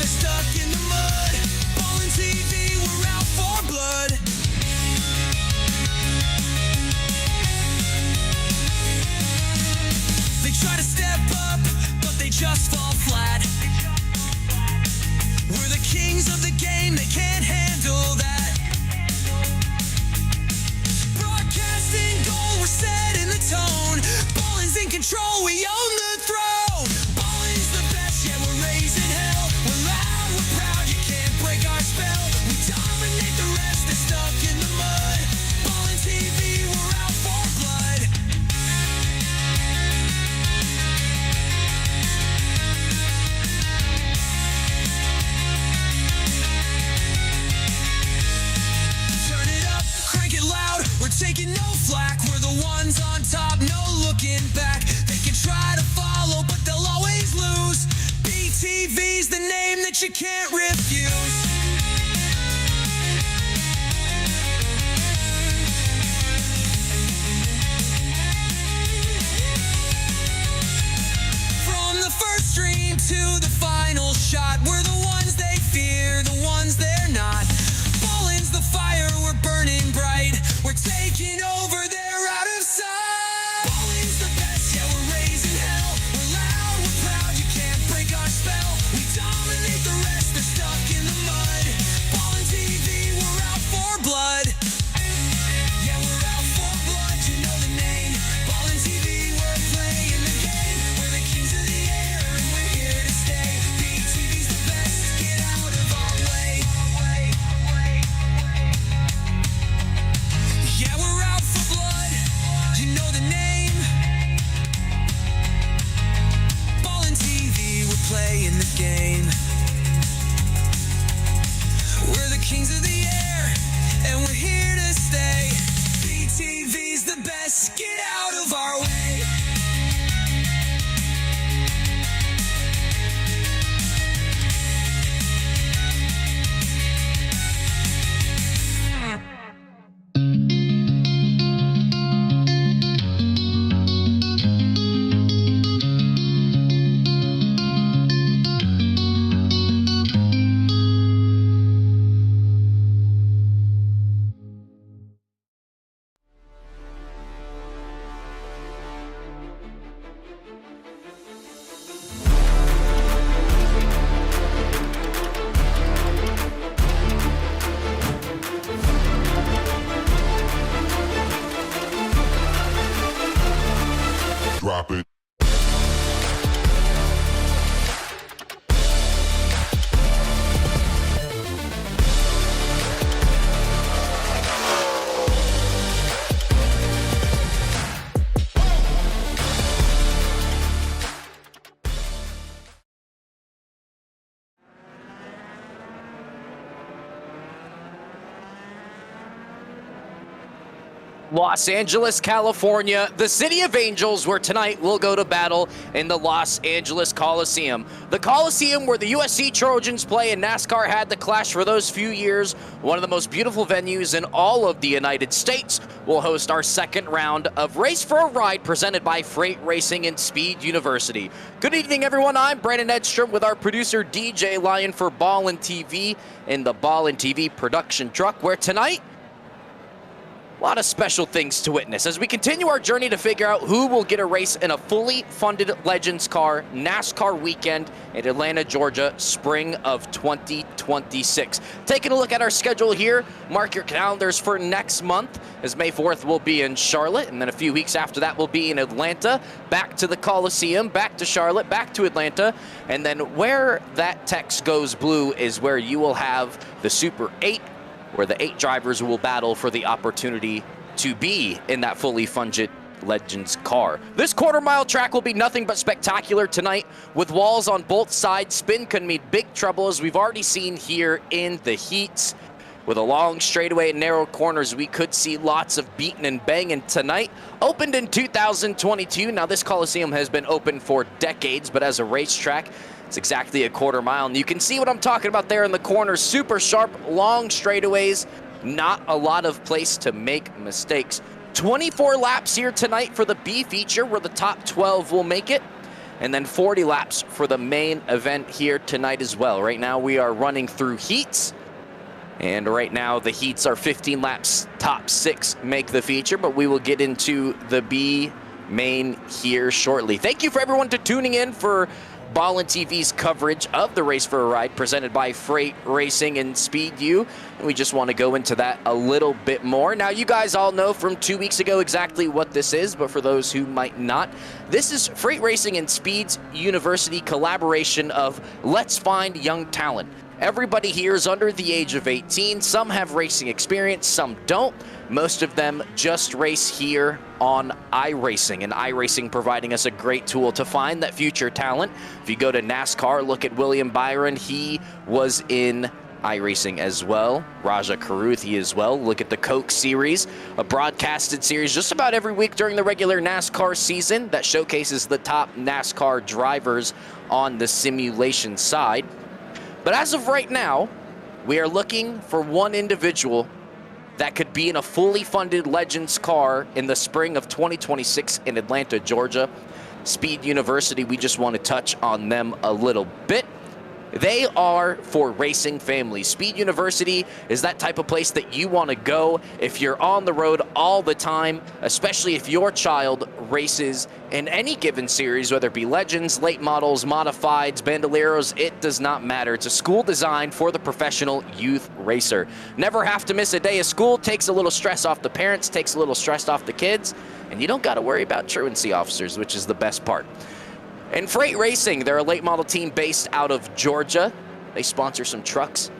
they're stuck in the mud. Ballin TV, we're out for blood. They try to step up, but they just fall flat. We're the kings of the game, they can't handle that. Broadcasting goal, we're setting the tone. Ballin's in control, we own the throne. Ballin's the best, yeah, we're raising hell. We're loud, we're proud, you can't break our spell. We dominate the rest, they're stuck in the mud. Ballin TV, we're out for blood. Turn it up, crank it loud, we're taking no flack. We're the ones on top, no looking back. They can try to follow, but they'll always lose. BTV's the name that you can't refuse. From the first stream to the final shot, we're the ones they fear, the ones they're not. Ballin's the fire, we're burning bright. We're taking over, they're out of sight. Ballin's the best, yeah, we're raising hell. We're loud, we're proud, you can't break our spell. We dominate the rest, they're stuck in the mud. Ballin TV, we're out for blood. Yeah, we're out for blood, you know the name. Ballin TV, we're playing the game. We're the kings of the air, and we're here to stay. BTV's the best, get out of our way. Yeah, we're out for blood, you know the name. Ballin TV, we're playing the game. We're the kings of the air, and we're here to stay. BTV's the best, get out of our way. Drop it. Los Angeles, California, the City of Angels, where tonight we'll go to battle in the Los Angeles Coliseum. The Coliseum where the USC Trojans play and NASCAR had the clash for those few years. One of the most beautiful venues in all of the United States. Will host our second round of Race for a Ride presented by Freight Racing and Speed University. Good evening, everyone. I'm Brandon Edstrom with our producer DJ Lyon for Ballin TV in the Ballin TV production truck, where tonight a lot of special things to witness as we continue our journey to figure out who will get a race in a fully funded Legends car NASCAR weekend in Atlanta, Georgia, spring of 2026. Taking a look at our schedule here, mark your calendars for next month, as May 4th will be in Charlotte, and then a few weeks after that will be in Atlanta, back to the Coliseum, back to Charlotte, back to Atlanta, and then where that text goes blue is where you will have the Super 8, where the 8 drivers will battle for the opportunity to be in that fully funded Legends car. This quarter-mile track will be nothing but spectacular tonight, with walls on both sides. Spin can mean big trouble, as we've already seen here in the heats. With a long straightaway and narrow corners, we could see lots of beating and banging tonight. Opened in 2022. Now, this Coliseum has been open for decades, but as a racetrack, it's exactly a quarter mile, and you can see what I'm talking about there in the corners. Super sharp, long straightaways, not a lot of place to make mistakes. 24 laps here tonight for the B feature, where the top 12 will make it. and then 40 laps for the main event here tonight as well. Right now we are running through heats, and right now the heats are 15 laps, top 6 make the feature, but we will get into the B main here shortly. Thank you for everyone to tuning in for Ballin TV's coverage of the Race for a Ride presented by Freight Racing and SpeedU. And we just want to go into that a little bit more. Now, you guys all know from 2 weeks ago exactly what this is, but for those who might not, this is Freight Racing and Speed's University collaboration of Let's Find Young Talent. Everybody here is under the age of 18. Some have racing experience, some don't. Most of them just race here on iRacing, and iRacing providing us a great tool to find that future talent. If you go to NASCAR, look at William Byron. He was in iRacing as well. Raja Karuthi as well. Look at the Coke series, a broadcasted series just about every week during the regular NASCAR season that showcases the top NASCAR drivers on the simulation side. But as of right now, we are looking for one individual that could be in a fully funded Legends car in the spring of 2026 in Atlanta, Georgia. Speed University, we just want to touch on them a little bit. They are for racing families. Speed University is that type of place that you want to go if you're on the road all the time, especially if your child races in any given series, whether it be Legends, late models, modifieds, bandoleros, it does not matter. It's a school designed for the professional youth racer. Never have to miss a day of school, takes a little stress off the parents, takes a little stress off the kids, and you don't got to worry about truancy officers, which is the best part. And Freight Racing, they're a late model team based out of Georgia. They sponsor some trucks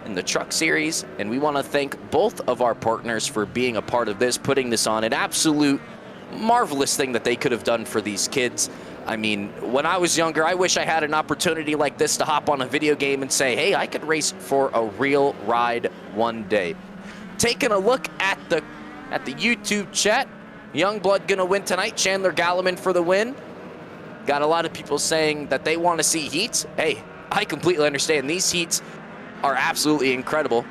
in the truck series, and we want to thank both of our partners for being a part of this, putting this on. An absolute marvelous thing that they could have done for these kids. I mean, when I was younger, I wish I had an opportunity like this to hop on a video game and say, hey, I could race for a real ride one day. Taking a look at the YouTube chat, Youngblood gonna win tonight. Chandler Galliman for the win. Got a lot of people saying that they want to see heats. Hey, I completely understand. These heats are absolutely incredible.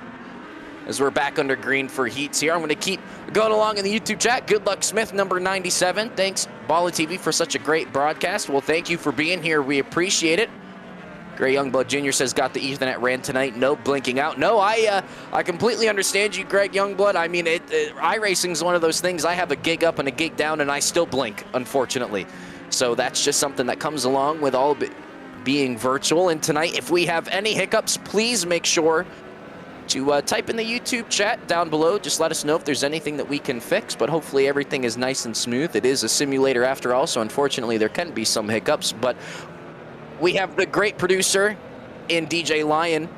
As we're back under green for heats here, I'm going to keep going along in the YouTube chat. Good luck, Smith, number 97. Thanks, Ballin TV, for such a great broadcast. Well, thank you for being here. We appreciate it. Gray Youngblood Jr. says, got the Ethernet ran tonight. No blinking out. No, I completely understand you, Greg Youngblood. I mean, iRacing is one of those things. I have a gig up and a gig down, and I still blink, unfortunately. So that's just something that comes along with all being virtual. And tonight, if we have any hiccups, please make sure to type in the YouTube chat down below. Just let us know if there's anything that we can fix, but hopefully everything is nice and smooth. It is a simulator after all, so unfortunately there can be some hiccups, but we have the great producer in DJ Lion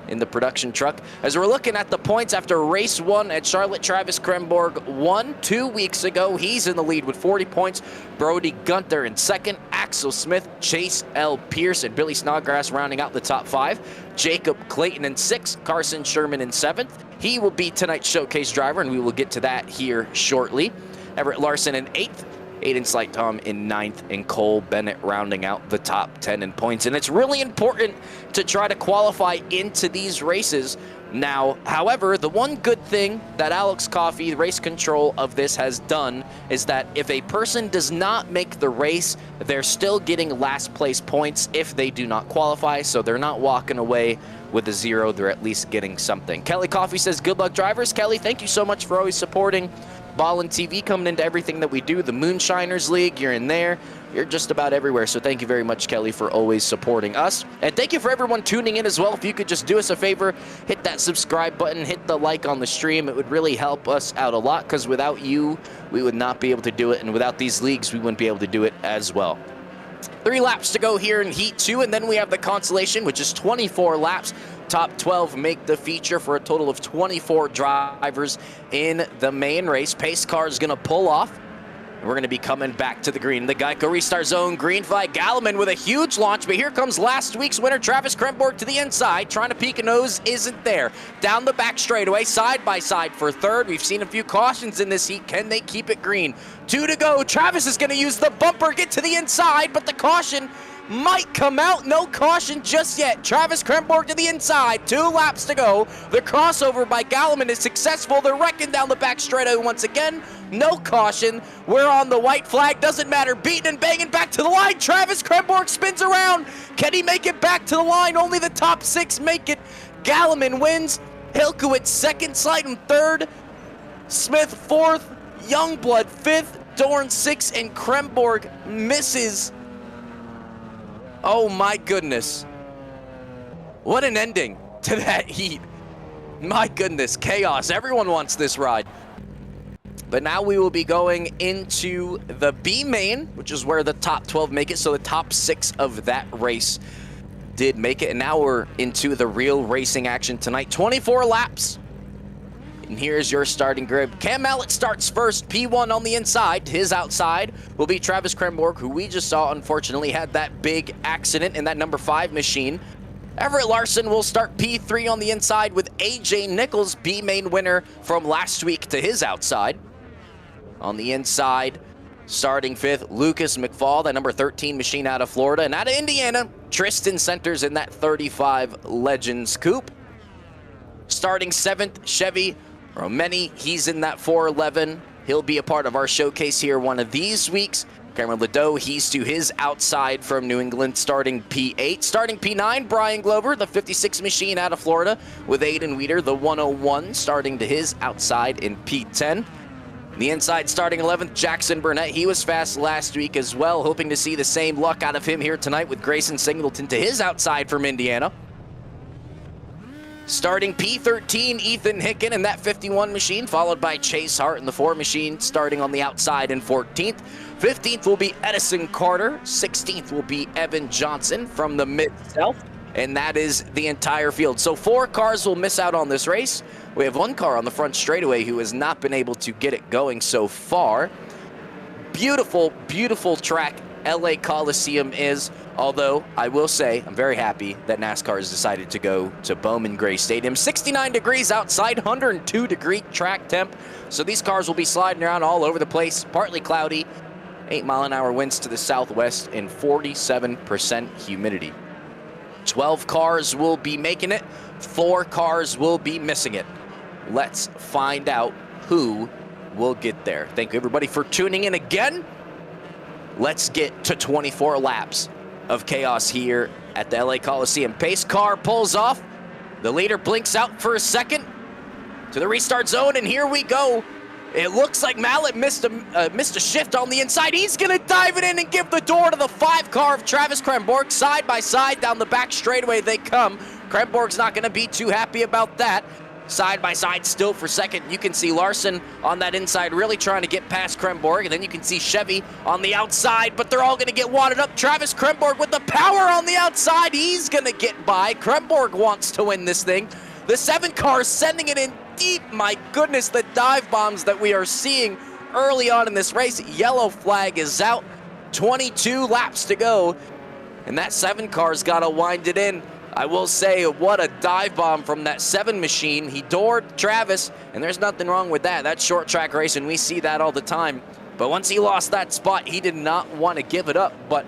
in the production truck. As we're looking at the points after race 1 at Charlotte, Travis Kremborg won 2 weeks ago. He's in the lead with 40 points. Brody Gunther in second. Axel Smith, Chase L. Pierce, and Billy Snodgrass rounding out the top 5. Jacob Clayton in 6th. Carson Sherman in 7th. He will be tonight's showcase driver, and we will get to that here shortly. Everett Larson in 8th. Aiden Slight Tom in 9th, and Cole Bennett rounding out the top 10 in points. And it's really important to try to qualify into these races. Now, however, the one good thing that Alex Coffey, the race control of this, has done is that if a person does not make the race, they're still getting last place points if they do not qualify, so they're not walking away with a 0. They're at least getting something. Kelly Coffey says, good luck, drivers. Kelly, thank you so much for always supporting Ballin TV, coming into everything that we do. The Moonshiners League, you're in there. You're just about everywhere. So thank you very much, Kelly, for always supporting us. And thank you for everyone tuning in as well. If you could just do us a favor, hit that subscribe button, hit the like on the stream. It would really help us out a lot, because without you, we would not be able to do it. And without these leagues, we wouldn't be able to do it as well. 3 laps to go here in Heat 2, and then we have the consolation, which is 24 laps. Top 12 make the feature for a total of 24 drivers in the main race. Pace car is going to pull off. We're going to be coming back to the green. The Geico Restart Zone green flag. Galliman with a huge launch, but here comes last week's winner, Travis Kremborg, to the inside, trying to peek a nose, isn't there. Down the back straightaway, side by side for third. We've seen a few cautions in this heat. Can they keep it green? 2 to go. Travis is going to use the bumper, get to the inside, but the caution might come out. No caution just yet. Travis Kremborg to the inside. 2 laps to go. The crossover by Galliman is successful. They're wrecking down the back straightaway once again. No caution. We're on the white flag. Doesn't matter. Beating and banging back to the line. Travis Kremborg spins around. Can he make it back to the line? Only the top 6 make it. Galliman wins. Hilkowitz second. Slyden third. Smith fourth. Youngblood fifth. Dorn sixth. And Kremborg misses. Oh my goodness. What an ending to that heat. My goodness, chaos. Everyone wants this ride. But now we will be going into the B main, which is where the top 12 make it. So the top 6 of that race did make it. And now we're into the real racing action tonight. 24 laps. And here's your starting grid. Cam Mallett starts first, P1 on the inside. His outside will be Travis Kremborg, who we just saw, unfortunately, had that big accident in that number 5 machine. Everett Larson will start P3 on the inside with AJ Nichols, B main winner from last week, to his outside. On the inside, starting 5th, Lucas McFall, that number 13 machine out of Florida. And out of Indiana, Tristan Centers in that 35 Legends Coupe. Starting 7th, Chevy Romeni, he's in that 411. He'll be a part of our showcase here one of these weeks. Cameron Ledoux, he's to his outside from New England, starting P8. Starting P9, Brian Glover, the 56 machine out of Florida, with Aiden Weeder, the 101, starting to his outside in P10. The inside, starting 11th, Jackson Burnett. He was fast last week as well, hoping to see the same luck out of him here tonight with Grayson Singleton to his outside from Indiana. Starting P13, Ethan Hicken in that 51 machine, followed by Chase Hart in the 4 machine, starting on the outside in 14th. 15th will be Edison Carter. 16th will be Evan Johnson from the Mid-South. And that is the entire field. So 4 cars will miss out on this race. We have 1 car on the front straightaway who has not been able to get it going so far. Beautiful, beautiful track LA Coliseum is. Although, I will say, I'm very happy that NASCAR has decided to go to Bowman Gray Stadium. 69 degrees outside, 102 degree track temp. So these cars will be sliding around all over the place. Partly cloudy, 8-mile-an-hour winds to the southwest, and 47% humidity. 12 cars will be making it. 4 cars will be missing it. Let's find out who will get there. Thank you, everybody, for tuning in again. Let's get to 24 laps of chaos here at the LA Coliseum. Pace car pulls off. The leader blinks out for a second to the restart zone, and here we go. It looks like Mallett missed a shift on the inside. He's gonna dive it in and give the door to the 5 car of Travis Kremborg. Side by side down the back straightaway they come. Kremborg's not gonna be too happy about that. Side by side still for second. You can see Larson on that inside really trying to get past Kremborg, and then you can see Chevy on the outside, but they're all going to get wadded up. Travis Kremborg with the power on the outside. He's going to get by. Kremborg wants to win this thing. The 7 car sending it in deep. My goodness, the dive bombs that we are seeing early on in this race. Yellow flag is out. 22 laps to go, and that 7 car's got to wind it in. I will say, what a dive bomb from that 7 machine. He doored Travis, and there's nothing wrong with that. That's short track racing. We see that all the time. But once he lost that spot, he did not want to give it up. But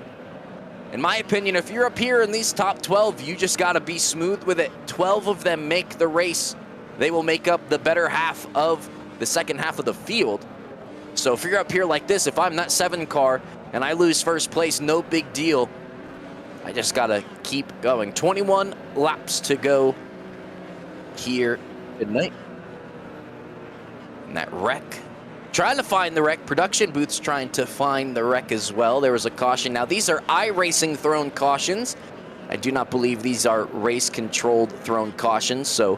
in my opinion, if you're up here in these top 12, you just got to be smooth with it. 12 of them make the race. They will make up the better half of the second half of the field. So if you're up here like this, if I'm that 7 car and I lose first place, no big deal. I just gotta keep going. 21 laps to go here tonight. And that wreck. Trying to find the wreck. Production booth's trying to find the wreck as well. There was a caution. Now these are iRacing thrown cautions. I do not believe these are race controlled thrown cautions. So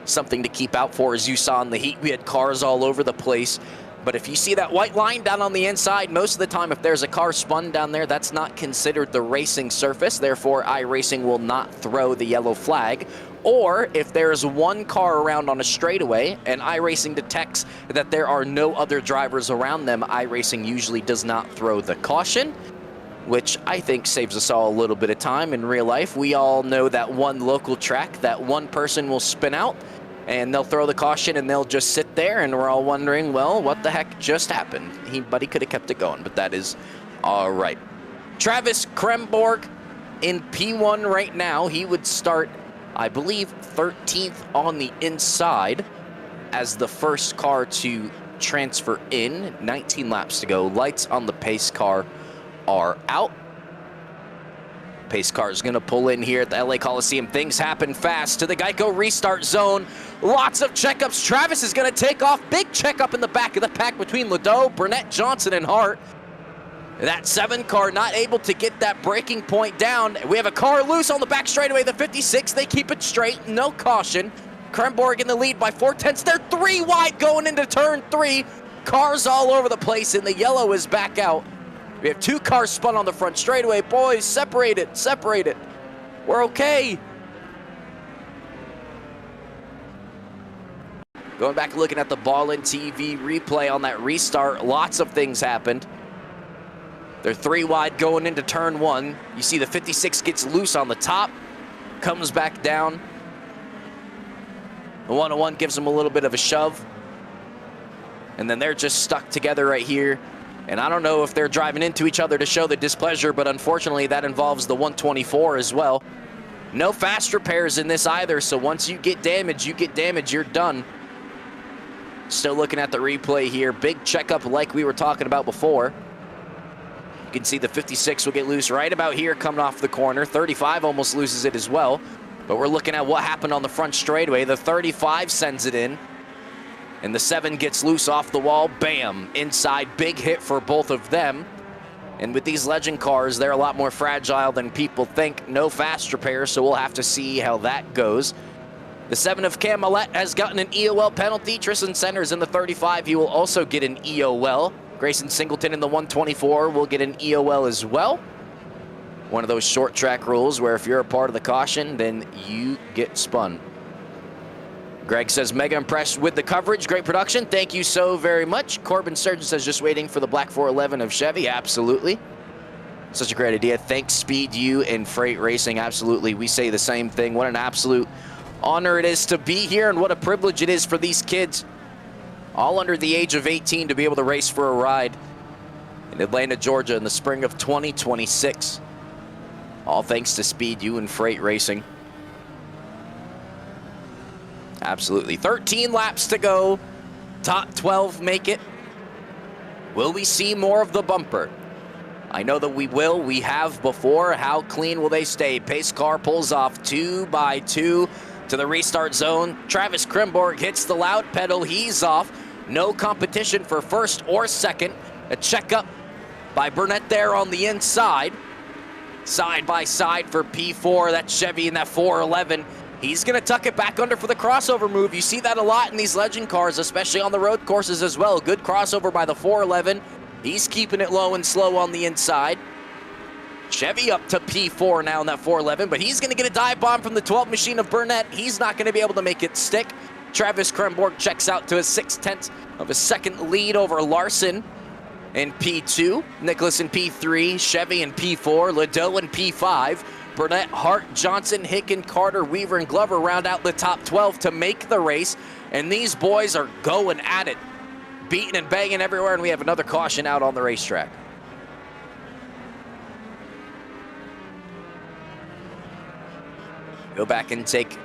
something to keep out for. As you saw in the heat, we had cars all over the place. But if you see that white line down on the inside, most of the time if there's a car spun down there, that's not considered the racing surface. Therefore, iRacing will not throw the yellow flag. Or if there's 1 car around on a straightaway and iRacing detects that there are no other drivers around them, iRacing usually does not throw the caution, which I think saves us all a little bit of time. In real life, we all know that one local track, that one person will spin out, and they'll throw the caution and they'll just sit there, and we're all wondering, well, what the heck just happened? But he could have kept it going, but that is all right. Travis Kremborg in P1 right now. He would start, I believe, 13th on the inside as the first car to transfer in. 19 laps to go. Lights on the pace car are out. Pace car is going to pull in here at the LA Coliseum. Things happen fast to the Geico restart zone. Lots of checkups. Travis is going to take off. Big checkup in the back of the pack between Ledoux, Burnett, Johnson, and Hart. That 7 car not able to get that braking point down. We have a car loose on the back straightaway. The 56, they keep it straight. No caution. Kremborg in the lead by 4/10. They're 3 wide going into turn 3. Cars all over the place, and the yellow is back out. We have 2 cars spun on the front straightaway. Boys, separate it, separate it. We're okay. Going back and looking at the Ballin TV replay on that restart, lots of things happened. They're 3 wide going into turn 1. You see the 56 gets loose on the top, comes back down. The 101 gives them a little bit of a shove. And then they're just stuck together right here. And I don't know if they're driving into each other to show the displeasure, but unfortunately that involves the 124 as well. No fast repairs in this either, so once you get damaged, you're done. Still looking at the replay here. Big checkup like we were talking about before. You can see the 56 will get loose right about here coming off the corner. 35 almost loses it as well. But we're looking at what happened on the front straightaway. The 35 sends it in. And the 7 gets loose off the wall. Bam! Inside. Big hit for both of them. And with these legend cars, they're a lot more fragile than people think. No fast repair, so we'll have to see how that goes. The 7 of Camelot has gotten an EOL penalty. Tristan Centers in the 35. He will also get an EOL. Grayson Singleton in the 124 will get an EOL as well. One of those short track rules where if you're a part of the caution, then you get spun. Greg says, mega impressed with the coverage. Great production. Thank you so very much. Corbin Sturgeon says, just waiting for the Black 411 of Chevy. Absolutely. Such a great idea. Thanks, SpeedU and Freight Racing. Absolutely. We say the same thing. What an absolute honor it is to be here, and what a privilege it is for these kids, all under the age of 18, to be able to race for a ride in Atlanta, Georgia in the spring of 2026. All thanks to SpeedU and Freight Racing. Absolutely. 13 laps to go. Top 12 make it. Will we see more of the bumper? I know that we will. We have before. How clean will they stay? Pace car pulls off 2 by 2 to the restart zone. Travis Kremborg hits the loud pedal. He's off. No competition for first or second. A checkup by Burnett there on the inside. Side by side for P4. That's Chevy in that 411. He's going to tuck it back under for the crossover move. You see that a lot in these legend cars, especially on the road courses as well. Good crossover by the 411. He's keeping it low and slow on the inside. Chevy up to P4 now in that 411, but he's going to get a dive bomb from the 12 machine of Burnett. He's not going to be able to make it stick. Travis Kremborg checks out to a 6/10 of a second lead over Larson in P2. Nicholas in P3, Chevy in P4, Ledoux in P5. Burnett, Hart, Johnson, Hicken, Carter, Weaver, and Glover round out the top 12 to make the race. And these boys are going at it, beating and banging everywhere, and we have another caution out on the racetrack. Go back and take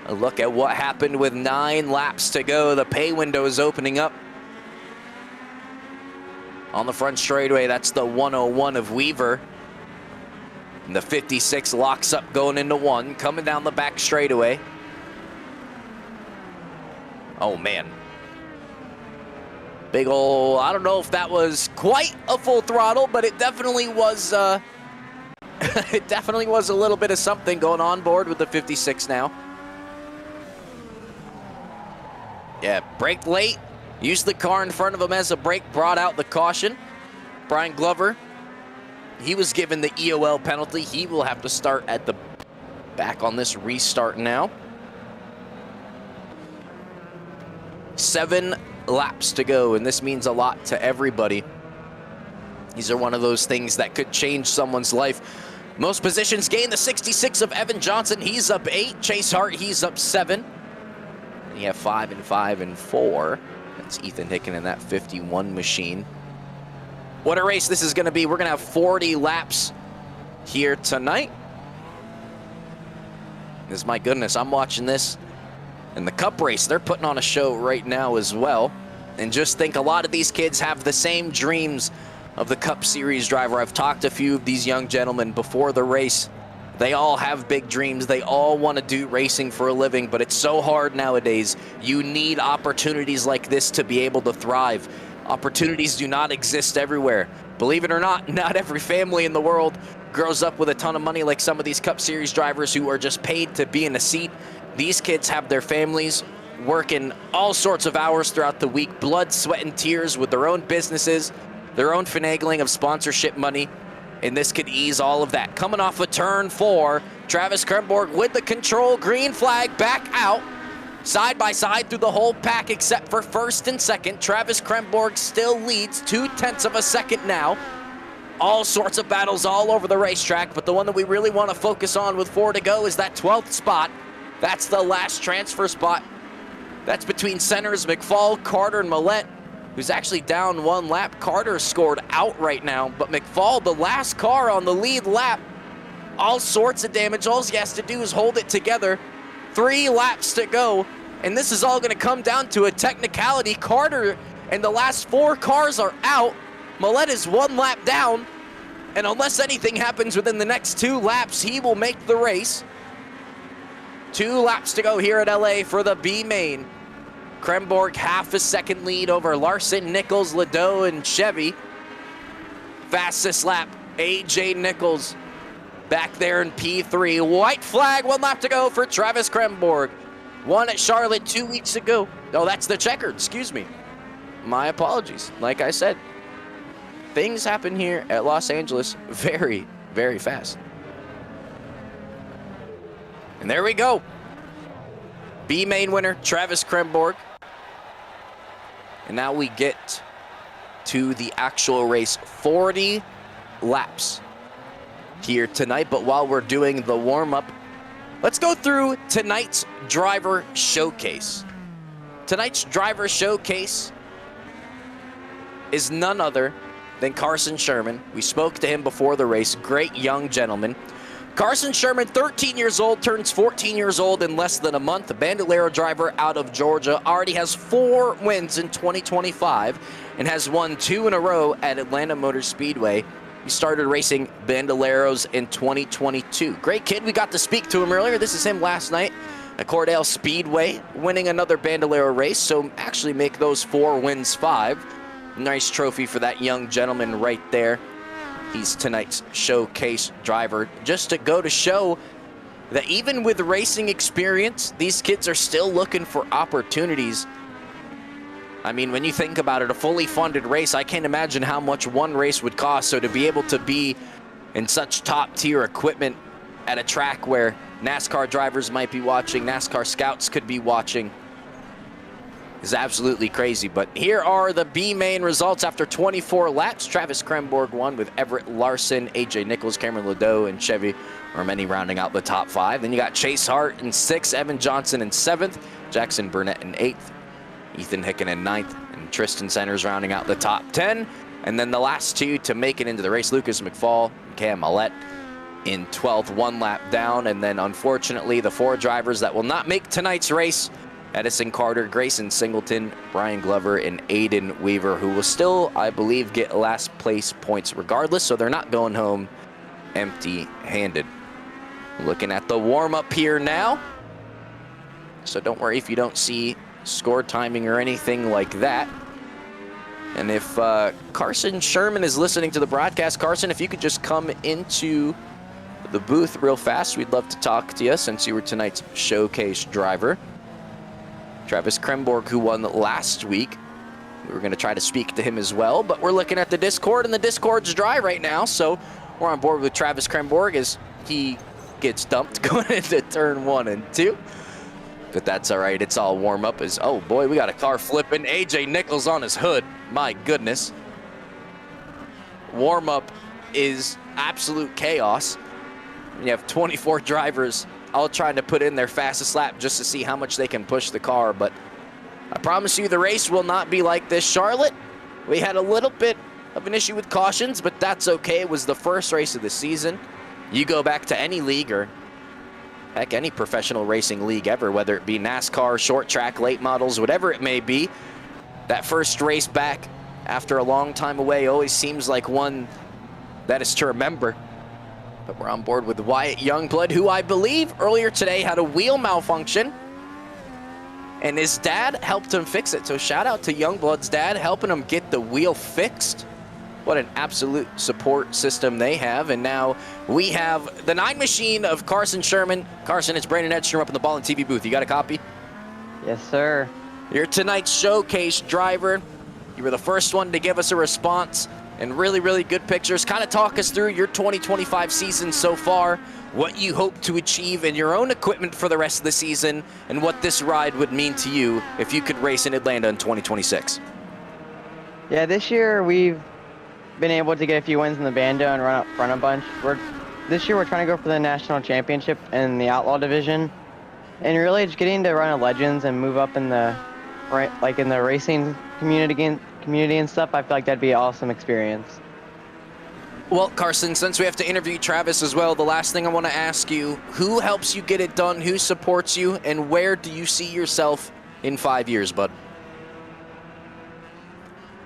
a look at what happened with 9 laps to go. The pay window is opening up. On the front straightaway, that's the 101 of Weaver. And the 56 locks up going into 1, coming down the back straightaway. Oh, man. Big ol', I don't know if that was quite a full throttle, but it definitely was, it definitely was a little bit of something going on board with the 56 now. Yeah, braked late. Used the car in front of him as a brake, brought out the caution. Brian Glover, he was given the EOL penalty. He will have to start at the back on this restart now. 7 laps to go, and this means a lot to everybody. These are one of those things that could change someone's life. Most positions gained, the 66 of Evan Johnson. He's up 8. Chase Hart, he's up 7. And you have 5 and 5 and 4. That's Ethan Hicken in that 51 machine. What a race this is going to be. We're going to have 40 laps here tonight. My goodness, I'm watching this. And the Cup race, they're putting on a show right now as well. And just think, a lot of these kids have the same dreams of the Cup Series driver. I've talked to a few of these young gentlemen before the race. They all have big dreams. They all want to do racing for a living, but it's so hard nowadays. You need opportunities like this to be able to thrive. Opportunities do not exist everywhere. Believe it or not every family in the world grows up with a ton of money like some of these Cup Series drivers who are just paid to be in a seat. These kids have their families working all sorts of hours throughout the week, blood, sweat, and tears with their own businesses, their own finagling of sponsorship money, and this could ease all of that. Coming off of turn 4, Travis Kremborg with the control, green flag, back out. Side by side through the whole pack except for first and second. Travis Kremborg still leads 0.2 of a second now. All sorts of battles all over the racetrack, but the one that we really want to focus on with 4 to go is that 12th spot. That's the last transfer spot. That's between centers McFall, Carter, and Millette, who's actually down 1 lap. Carter scored out right now, but McFall, the last car on the lead lap, all sorts of damage. All he has to do is hold it together. 3 laps to go, and this is all going to come down to a technicality. Carter and the last 4 cars are out. Millette is 1 lap down, and unless anything happens within the next 2 laps, he will make the race. 2 laps to go here at LA for the B main. Kremborg half a second lead over Larson, Nichols, Ladeau, and Chevy. Fastest lap, AJ Nichols back there in P3. White flag, 1 lap to go for Travis Kremborg. Won at Charlotte 2 weeks ago. Oh, that's the checkered, excuse me. My apologies. Like I said, things happen here at Los Angeles very, very fast. And there we go. B main winner, Travis Kremborg. And now we get to the actual race. 40 laps here tonight. But while we're doing the warm-up, let's go through tonight's driver showcase. Tonight's driver showcase is none other than Carson Sherman. We spoke to him before the race. Great young gentleman. Carson Sherman, 13 years old, turns 14 years old in less than a month. A Bandolero driver out of Georgia. Already has 4 wins in 2025 and has won 2 in a row at Atlanta Motor Speedway. He started racing Bandoleros in 2022. Great kid. We got to speak to him earlier. This is him last night at Cordell Speedway, winning another Bandolero race. So actually make those 4 wins 5. Nice trophy for that young gentleman right there. He's tonight's showcase driver. Just to go to show that even with racing experience, these kids are still looking for opportunities. I mean, when you think about it, a fully funded race, I can't imagine how much one race would cost. So to be able to be in such top tier equipment at a track where NASCAR drivers might be watching, NASCAR scouts could be watching, is absolutely crazy. But here are the B main results after 24 laps. Travis Kremborg won with Everett Larson, AJ Nichols, Cameron Ladeau, and Chevy Armeni rounding out the top 5. Then you got Chase Hart in 6th, Evan Johnson in 7th, Jackson Burnett in 8th, Ethan Hicken in 9th, and Tristan Centers rounding out the top 10. And then the last 2 to make it into the race, Lucas McFall and Cam Millette in 12th, 1 lap down. And then unfortunately, the 4 drivers that will not make tonight's race: Edison Carter, Grayson Singleton, Brian Glover, and Aiden Weaver, who will still, I believe, get last place points regardless, so they're not going home empty-handed. Looking at the warm-up here now. So don't worry if you don't see score timing or anything like that. And if Carson Sherman is listening to the broadcast, Carson, if you could just come into the booth real fast, we'd love to talk to you since you were tonight's showcase driver. Travis Kremborg, who won last week. We were going to try to speak to him as well, but we're looking at the Discord, and the Discord's dry right now, so we're on board with Travis Kremborg as he gets dumped going into turn 1 and 2. But that's all right. It's all warm up. Oh boy, we got a car flipping. AJ Nichols on his hood. My goodness. Warm up is absolute chaos. You have 24 drivers all trying to put in their fastest lap just to see how much they can push the car. But I promise you the race will not be like this. Charlotte, we had a little bit of an issue with cautions, but that's okay. It was the first race of the season. You go back to any league or heck, any professional racing league ever, whether it be NASCAR, short track, late models, whatever it may be, that first race back after a long time away always seems like one that is to remember. But we're on board with Wyatt Youngblood, who I believe earlier today had a wheel malfunction, and his dad helped him fix it. So shout out to Youngblood's dad helping him get the wheel fixed. What an absolute support system they have. And now we have the 9 machine of Carson Sherman. Carson, it's Brandon Edstrom up in the Ballin TV booth. You got a copy? Yes, sir. You're tonight's showcase driver. You were the first one to give us a response and really good pictures. Kind of talk us through your 2025 season so far, what you hope to achieve in your own equipment for the rest of the season, and what this ride would mean to you if you could race in Atlanta in 2026. Yeah, this year we've been able to get a few wins in the Bando and run up front a bunch. This year we're trying to go for the national championship in the Outlaw division, and really just getting to run a Legends and move up in the racing community and stuff. I feel like that'd be an awesome experience. Well, Carson, since we have to interview Travis as well, the last thing I want to ask you, who helps you get it done, who supports you, and where do you see yourself in 5 years, bud?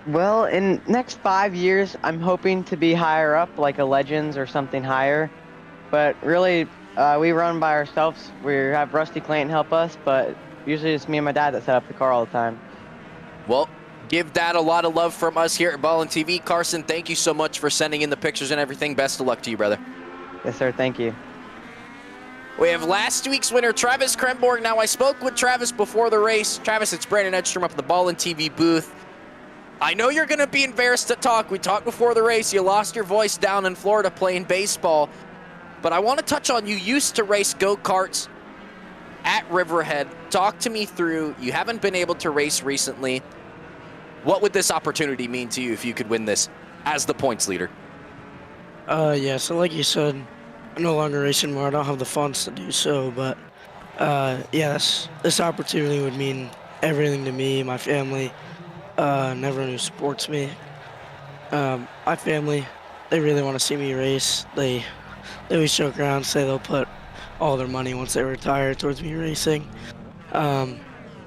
Well, in next 5 years, I'm hoping to be higher up, like a Legends or something higher. But really, we run by ourselves. We have Rusty Clayton help us, but usually it's me and my dad that set up the car all the time. Well, give Dad a lot of love from us here at Ballin TV. Carson, thank you so much for sending in the pictures and everything. Best of luck to you, brother. Yes, sir. Thank you. We have last week's winner, Travis Kremborg. Now, I spoke with Travis before the race. Travis, it's Brandon Edstrom up at the Ballin TV booth. I know you're going to be embarrassed to talk. We talked before the race. You lost your voice down in Florida playing baseball. But I want to touch on, you used to race go-karts at Riverhead. Talk to me through, you haven't been able to race recently. What would this opportunity mean to you if you could win this as the points leader? Yeah, so like you said, I'm no longer racing more. I don't have the funds to do so, but yes, this opportunity would mean everything to me, my family, and everyone who supports me. My family, they really want to see me race. They always joke around and say they'll put all their money once they retire towards me racing.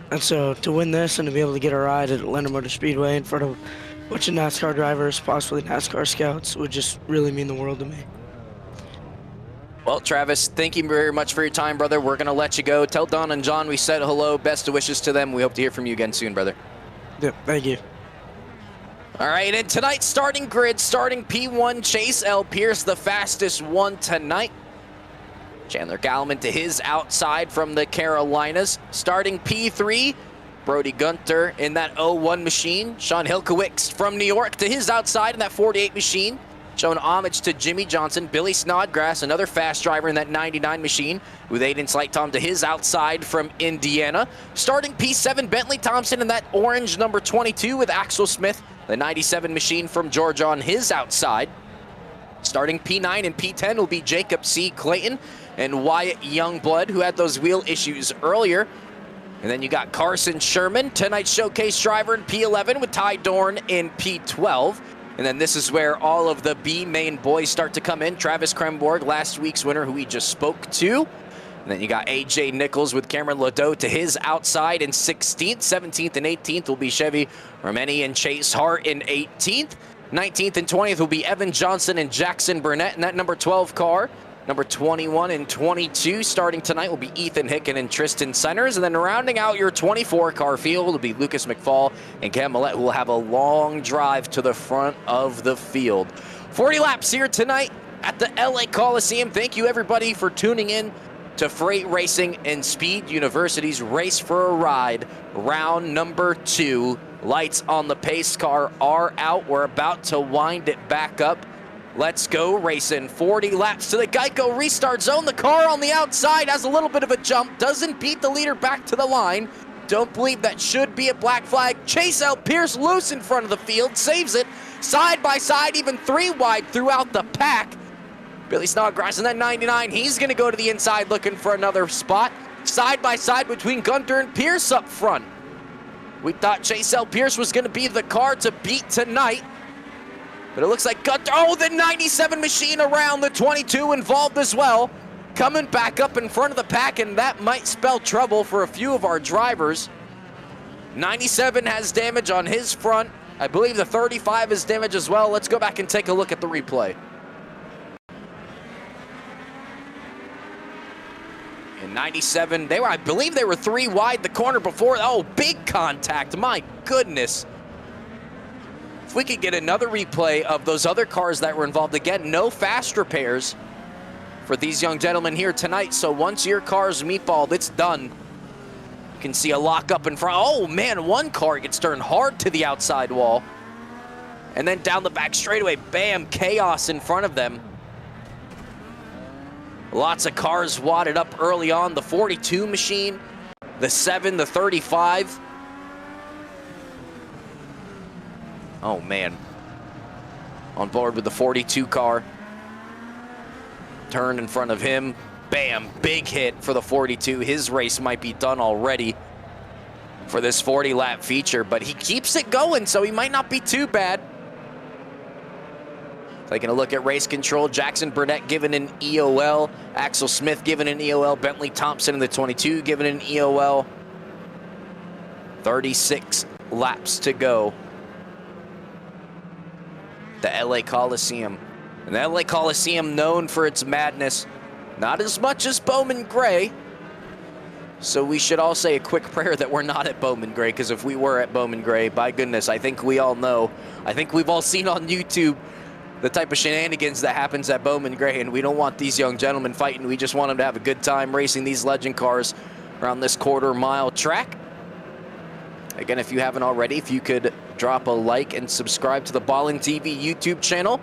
And so to win this and to be able to get a ride at Atlanta Motor Speedway in front of a bunch of NASCAR drivers, possibly NASCAR scouts, would just really mean the world to me. Well, Travis, thank you very much for your time, brother. We're going to let you go. Tell Don and John we said hello. Best of wishes to them. We hope to hear from you again soon, brother. Yeah, thank you. All right, and tonight's starting grid, starting P1, Chase L. Pierce, the fastest one tonight. Chandler Gallman to his outside from the Carolinas. Starting P3, Brody Gunter in that 01 machine. Sean Hilkowicz from New York to his outside in that 48 machine. Showing homage to Jimmy Johnson. Billy Snodgrass, another fast driver in that 99 machine, with Aiden Slightom to his outside from Indiana. Starting P7, Bentley Thompson in that orange number 22 with Axel Smith, the 97 machine from Georgia on his outside. Starting P9 and P10 will be Jacob C. Clayton and Wyatt Youngblood, who had those wheel issues earlier. And then you got Carson Sherman, tonight's showcase driver in P11 with Ty Dorn in P12. And then this is where all of the B main boys start to come in. Travis Kremborg, last week's winner, who we just spoke to. And then you got AJ Nichols with Cameron Ladeau to his outside in 16th. 17th and 18th will be Chevy Romani and Chase Hart in 18th. 19th and 20th will be Evan Johnson and Jackson Burnett in that number 12 car. Number 21 and 22 starting tonight will be Ethan Hicken and Tristan Centers. And then rounding out your 24 car field will be Lucas McFall and Cam Millett, who will have a long drive to the front of the field. 40 laps here tonight at the LA Coliseum. Thank you everybody for tuning in to Freight Racing and Speed University's Race for a Ride, round number 2. Lights on the pace car are out. We're about to wind it back up. Let's go racing. 40 laps to the Geico restart zone. The car on the outside has a little bit of a jump. Doesn't beat the leader back to the line. Don't believe that should be a black flag. Chase L. Pierce loose in front of the field. Saves it. Side by side, even 3 wide throughout the pack. Billy Snodgrass in that 99. He's going to go to the inside looking for another spot. Side by side between Gunter and Pierce up front. We thought Chase L. Pierce was going to be the car to beat tonight. But it looks like Gunter, oh, the 97 machine around the 22 involved as well. Coming back up in front of the pack, and that might spell trouble for a few of our drivers. 97 has damage on his front. I believe the 35 is damaged as well. Let's go back and take a look at the replay. In 97, I believe they were 3 wide the corner before. Oh, big contact, my goodness. If we could get another replay of those other cars that were involved. Again, no fast repairs for these young gentlemen here tonight. So once your car's meatballed, it's done. You can see a lock up in front. Oh man, one car gets turned hard to the outside wall. And then down the back straightaway, bam, chaos in front of them. Lots of cars wadded up early on. The 42 machine, the 7, the 35. Oh man. On board with the 42 car. Turn in front of him. Bam, big hit for the 42. His race might be done already for this 40-lap feature, but he keeps it going, so he might not be too bad. Taking a look at race control, Jackson Burnett given an EOL, Axel Smith given an EOL, Bentley Thompson in the 22 given an EOL. 36 laps to go. The LA Coliseum. And the LA Coliseum known for its madness, not as much as Bowman Gray. So we should all say a quick prayer that we're not at Bowman Gray, because if we were at Bowman Gray, by goodness, I think we all know. I think we've all seen on YouTube the type of shenanigans that happens at Bowman Gray, and we don't want these young gentlemen fighting. We just want them to have a good time racing these legend cars around this quarter-mile track. Again, if you haven't already, if you could drop a like and subscribe to the Ballin TV YouTube channel,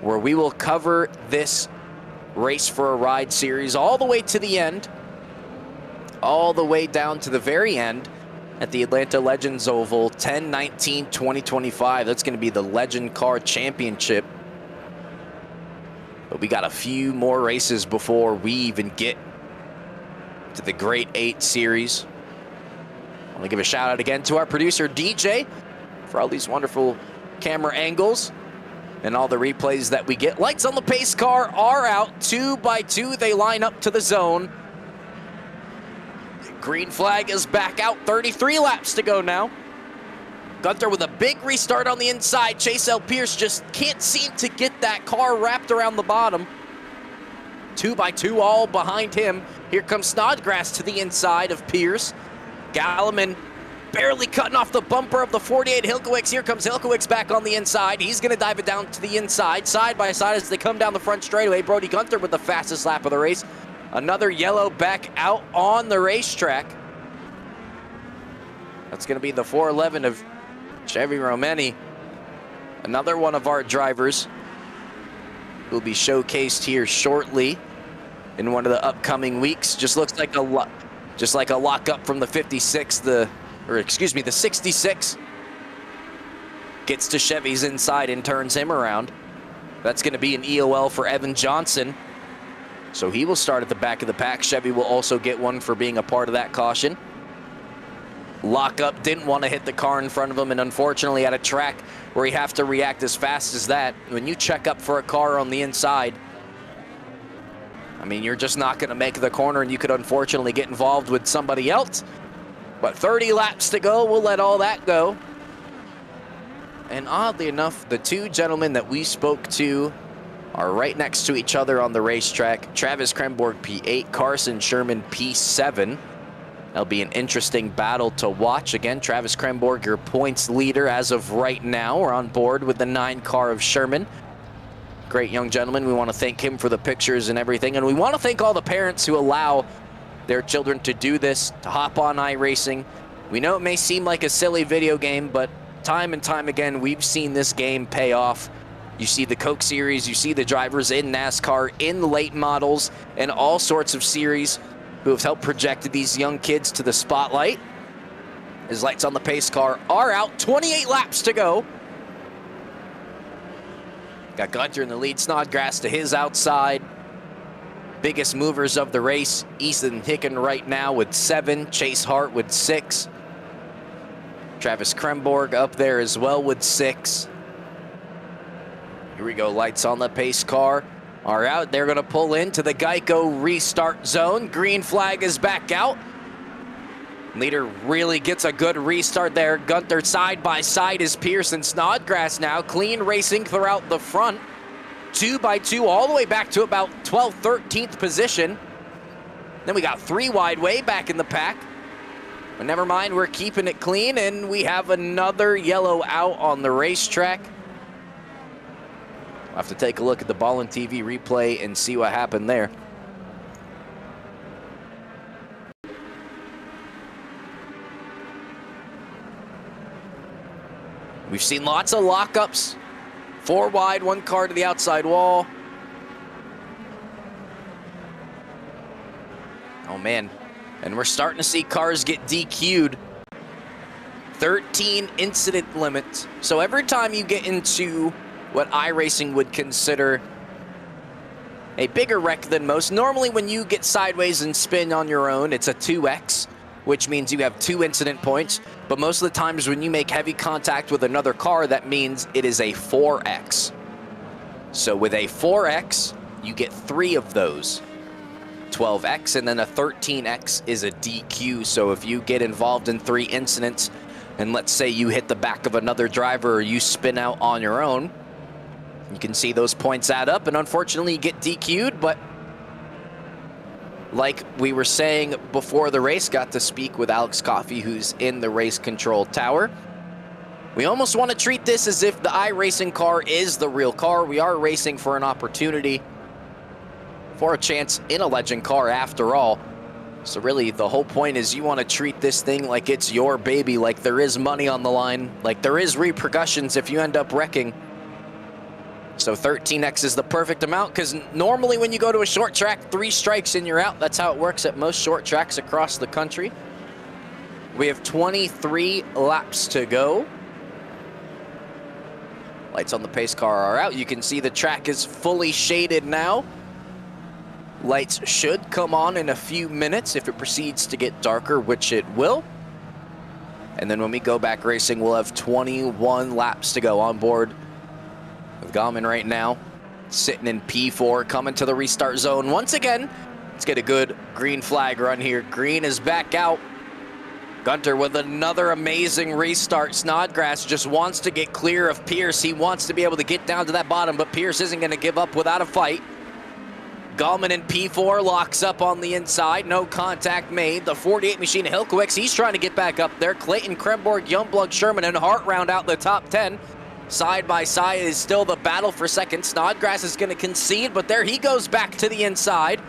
where we will cover this Race for a Ride series all the way to the end, all the way down to the very end at the Atlanta Legends Oval, 10/19/2025. That's going to be the Legend Car Championship. But we got a few more races before we even get to the Great 8 series. I want to give a shout out again to our producer DJ for all these wonderful camera angles and all the replays that we get. Lights on the pace car are out. 2 by 2, they line up to the zone. Green flag is back out. 33 laps to go now. Gunther with a big restart on the inside. Chase L. Pierce just can't seem to get that car wrapped around the bottom. 2 by 2 all behind him. Here comes Snodgrass to the inside of Pierce. Galliman barely cutting off the bumper of the 48 Hilkowicz. Here comes Hilkowicz back on the inside. He's going to dive it down to the inside, side by side as they come down the front straightaway. Brody Gunther with the fastest lap of the race. Another yellow back out on the racetrack. That's going to be the 411 of Chevy Romani. Another one of our drivers will be showcased here shortly in one of the upcoming weeks. Just looks like a lockup from the 56, the 66. Gets to Chevy's inside and turns him around. That's going to be an EOL for Evan Johnson. So he will start at the back of the pack. Chevy will also get one for being a part of that caution. Lockup didn't want to hit the car in front of him, and unfortunately at a track where you have to react as fast as that, when you check up for a car on the inside, I mean, you're just not going to make the corner, and you could unfortunately get involved with somebody else. But 30 laps to go, we'll let all that go. And oddly enough, the two gentlemen that we spoke to are right next to each other on the racetrack. Travis Kremborg, P8, Carson Sherman, P7. That'll be an interesting battle to watch. Again, Travis Kremborg, your points leader as of right now. We're on board with the 9 car of Sherman. Great young gentleman. We want to thank him for the pictures and everything. And we want to thank all the parents who allow their children to do this, to hop on iRacing. We know it may seem like a silly video game, but time and time again, we've seen this game pay off. You see the Coke Series, you see the drivers in NASCAR, in the late models, and all sorts of series who have helped project these young kids to the spotlight. His lights on the pace car are out. 28 laps to go. Got Gunther in the lead. Snodgrass to his outside. Biggest movers of the race. Ethan Hicken right now with 7. Chase Hart with 6. Travis Kremborg up there as well with 6. Here we go, lights on the pace car are out. They're gonna pull into the Geico restart zone. Green flag is back out. Leader really gets a good restart there. Gunther side by side is Pierce and Snodgrass now. Clean racing throughout the front. 2 by 2 all the way back to about 12th, 13th position. Then we got 3 wide way back in the pack. But never mind, we're keeping it clean, and we have another yellow out on the racetrack. We'll have to take a look at the Ballin TV replay and see what happened there. We've seen lots of lockups. 4 wide, 1 car to the outside wall. Oh man, and we're starting to see cars get DQ'd. 13 incident limits. So every time you get into what iRacing would consider a bigger wreck than most, normally when you get sideways and spin on your own, it's a 2X, which means you have 2 incident points. But most of the times when you make heavy contact with another car, that means it is a 4X. So with a 4X, you get 3 of those. 12X, and then a 13X is a DQ. So if you get involved in 3 incidents, and let's say you hit the back of another driver or you spin out on your own, you can see those points add up, and unfortunately you get DQ'd. But like we were saying before the race, got to speak with Alex Coffey, who's in the race control tower. We almost want to treat this as if the iRacing car is the real car. We are racing for an opportunity, for a chance in a legend car after all. So really the whole point is you want to treat this thing like it's your baby, like there is money on the line, like there is repercussions if you end up wrecking. So 13X is the perfect amount, because normally when you go to a short track, 3 strikes and you're out. That's how it works at most short tracks across the country. We have 23 laps to go. Lights on the pace car are out. You can see the track is fully shaded now. Lights should come on in a few minutes if it proceeds to get darker, which it will. And then when we go back racing, we'll have 21 laps to go on board with Gauman right now, sitting in P4, coming to the restart zone once again. Let's get a good green flag run here. Green is back out. Gunter with another amazing restart. Snodgrass just wants to get clear of Pierce. He wants to be able to get down to that bottom, but Pierce isn't going to give up without a fight. Gallman in P4 locks up on the inside. No contact made. The 48 machine of Hilkowicz, he's trying to get back up there. Clayton, Kremborg, Youngblood, Sherman, and Hart round out the top 10. Side by side is still the battle for second. Snodgrass is going to concede, but there he goes back to the inside.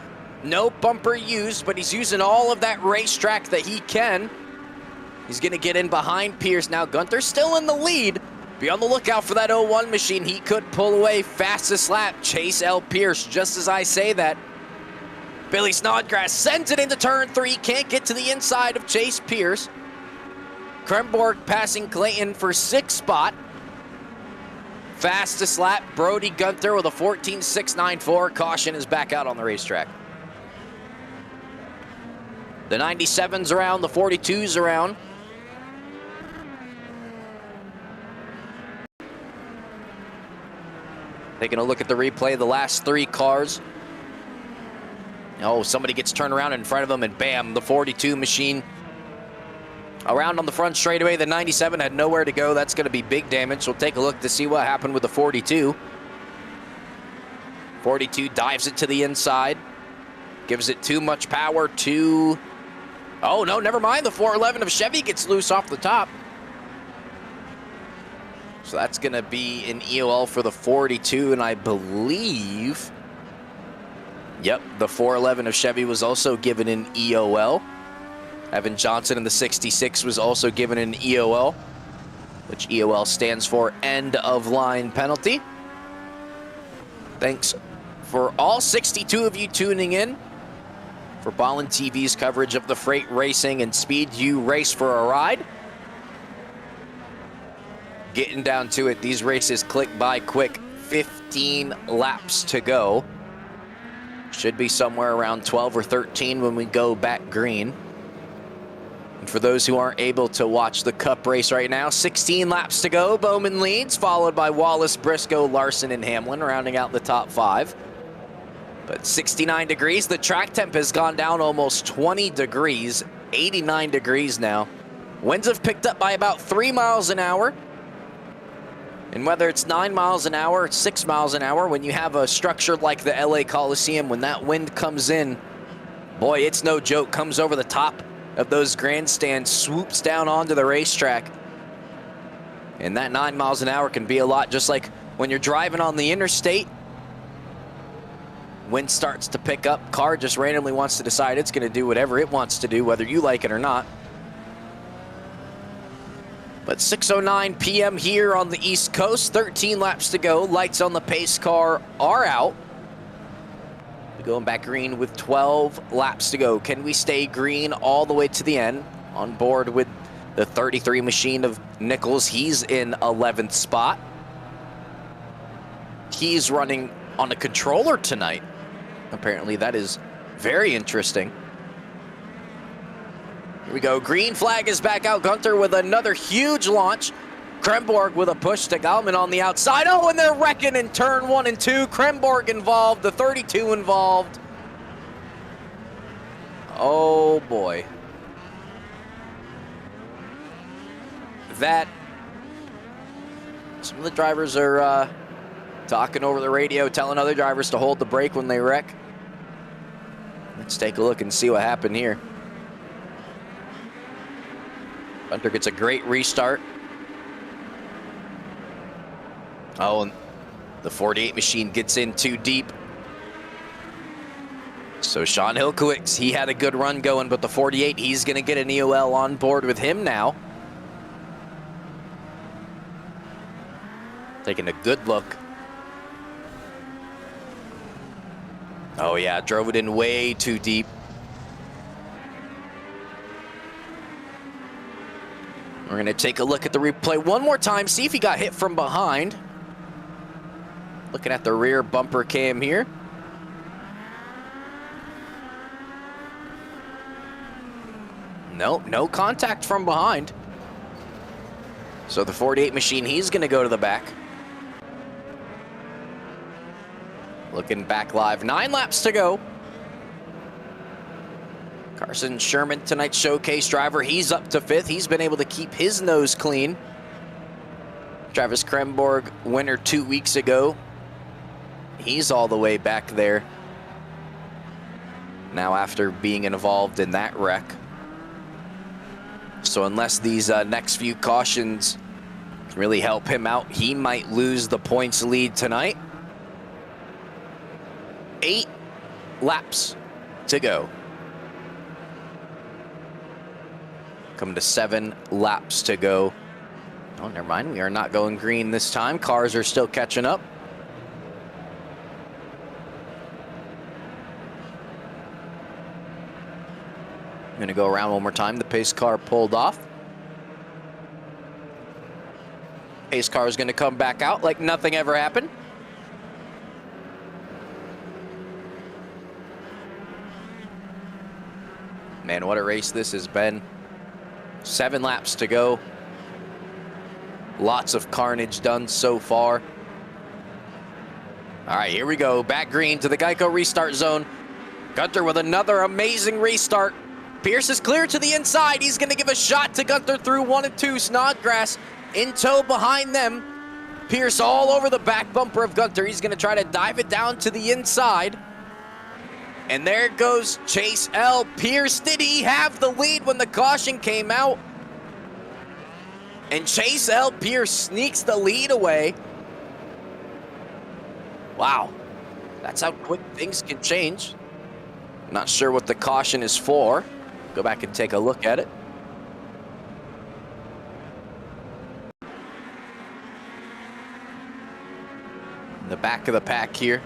No bumper used, but he's using all of that racetrack that he can. He's going to get in behind Pierce. Now Gunter's still in the lead. Be on the lookout for that 01 machine. He could pull away. Fastest lap, Chase L. Pierce. Just as I say that, Billy Snodgrass sends it into turn 3. Can't get to the inside of Chase Pierce. Kremborg passing Clayton for 6th spot. Fastest lap, Brody Gunter with a 14.694. Caution is back out on the racetrack. The 97's around, the 42's around. Taking a look at the replay, the last 3 cars. Oh, somebody gets turned around in front of them, and bam, the 42 machine around on the front straightaway. The 97 had nowhere to go. That's going to be big damage. We'll take a look to see what happened with the 42. 42 dives it to the inside. Gives it too much power to... Oh, no, never mind. The 411 of Chevy gets loose off the top. So that's going to be an EOL for the 42, and I believe... Yep, the 411 of Chevy was also given an EOL. Evan Johnson in the 66 was also given an EOL, which EOL stands for end of line penalty. Thanks for all 62 of you tuning in for Ballin TV's coverage of the freight racing and SpeedU Race for a Ride. Getting down to it, these races click by quick. 15 laps to go. Should be somewhere around 12 or 13 when we go back green. And for those who aren't able to watch the Cup race right now, 16 laps to go. Bowman leads, followed by Wallace, Briscoe, Larson, and Hamlin, rounding out the top 5. But 69 degrees. The track temp has gone down almost 20 degrees, 89 degrees now. Winds have picked up by about 3 miles an hour. And whether it's 9 miles an hour or 6 miles an hour, when you have a structure like the LA Coliseum, when that wind comes in, boy, it's no joke. Comes over the top of those grandstands, swoops down onto the racetrack. And that 9 miles an hour can be a lot, just like when you're driving on the interstate. Wind starts to pick up, car just randomly wants to decide it's going to do whatever it wants to do, whether you like it or not. But 6:09 p.m. here on the East Coast, 13 laps to go. Lights on the pace car are out. We're going back green with 12 laps to go. Can we stay green all the way to the end? On board with the 33 machine of Nichols. He's in 11th spot. He's running on a controller tonight. Apparently that is very interesting. Here we go. Green flag is back out. Gunter with another huge launch. Kremborg with a push to Gallman on the outside. Oh, and they're wrecking in turn 1 and 2. Kremborg involved, the 32 involved. Oh boy. Some of the drivers are talking over the radio, telling other drivers to hold the brake when they wreck. Let's take a look and see what happened here. Gunter gets a great restart. Oh, and the 48 machine gets in too deep. So Sean Hilkowitz, he had a good run going, but the 48, he's going to get an EOL on board with him now. Taking a good look. Oh yeah, drove it in way too deep. We're gonna take a look at the replay one more time, see if he got hit from behind. Looking at the rear bumper cam here. Nope, no contact from behind. So the 48 machine, he's gonna go to the back. Looking back live, 9 laps to go. Carson Sherman, tonight's showcase driver, he's up to 5th. He's been able to keep his nose clean. Travis Kremborg, winner 2 weeks ago. He's all the way back there now after being involved in that wreck. So unless these next few cautions can really help him out, he might lose the points lead tonight. 8 laps to go. Coming to 7 laps to go. Oh, never mind. We are not going green this time. Cars are still catching up. I'm going to go around one more time. The pace car pulled off. Pace car is going to come back out like nothing ever happened. Man, what a race this has been. 7 laps to go. Lots of carnage done so far. All right, here we go. Back green to the Geico restart zone. Gunter with another amazing restart. Pierce is clear to the inside. He's going to give a shot to Gunter through 1 and 2. Snodgrass in tow behind them. Pierce all over the back bumper of Gunter. He's going to try to dive it down to the inside. And there goes Chase L. Pierce. Did he have the lead when the caution came out? And Chase L. Pierce sneaks the lead away. Wow. That's how quick things can change. Not sure what the caution is for. Go back and take a look at it. In the back of the pack here.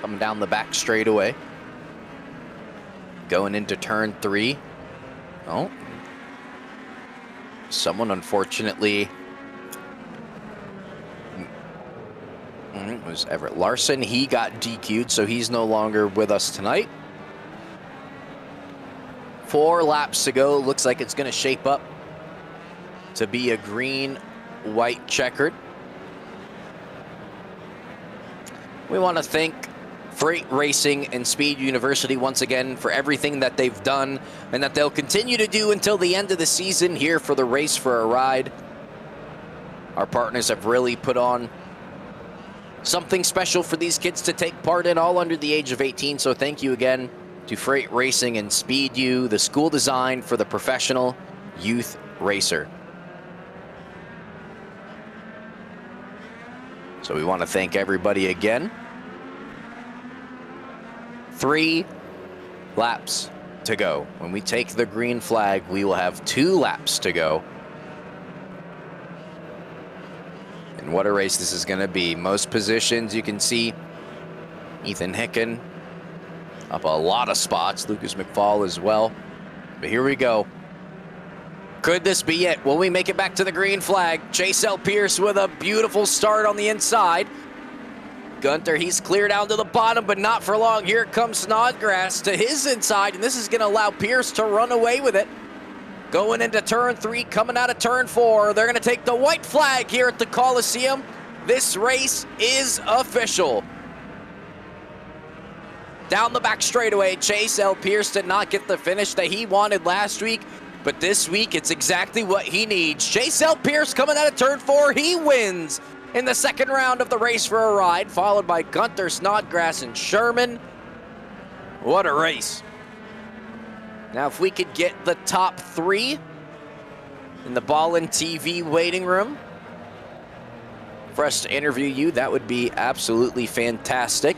Coming down the back straightaway. Going into turn 3. Oh. Someone unfortunately. was Everett Larson. He got DQ'd, so he's no longer with us tonight. 4 laps to go. Looks like it's going to shape up to be a green-white checkered. We want to thank Freight Racing and Speed University once again for everything that they've done and that they'll continue to do until the end of the season here for the Race for a Ride. Our partners have really put on something special for these kids to take part in, all under the age of 18. So thank you again to Freight Racing and SpeedU, the school designed for the professional youth racer. So we want to thank everybody again. 3 laps to go. When we take the green flag, we will have 2 laps to go. And what a race this is going to be. Most positions you can see Ethan Hicken up a lot of spots. Lucas McFall as well. But here we go. Could this be it? Will we make it back to the green flag? Chase L. Pierce with a beautiful start on the inside. Gunter, he's clear down to the bottom, but not for long. Here comes Snodgrass to his inside, and this is going to allow Pierce to run away with it. Going into turn 3, coming out of turn 4. They're going to take the white flag here at the Coliseum. This race is official. Down the back straightaway, Chase L. Pierce did not get the finish that he wanted last week, but this week it's exactly what he needs. Chase L. Pierce coming out of turn 4, he wins in the second round of the Race for a Ride, followed by Gunter, Snodgrass, and Sherman. What a race. Now, if we could get the top 3 in the Ballin TV waiting room for us to interview you, that would be absolutely fantastic.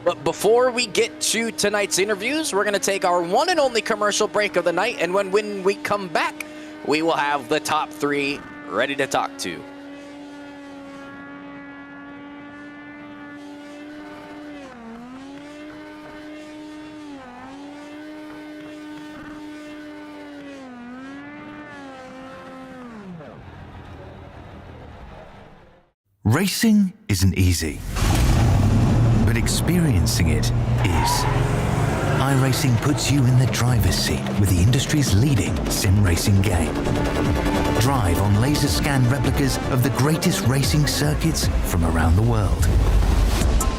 But before we get to tonight's interviews, we're going to take our one and only commercial break of the night, and when we come back, we will have the top 3 ready to talk to. Racing isn't easy, but experiencing it is. iRacing puts you in the driver's seat with the industry's leading sim racing game. Drive on laser scan replicas of the greatest racing circuits from around the world.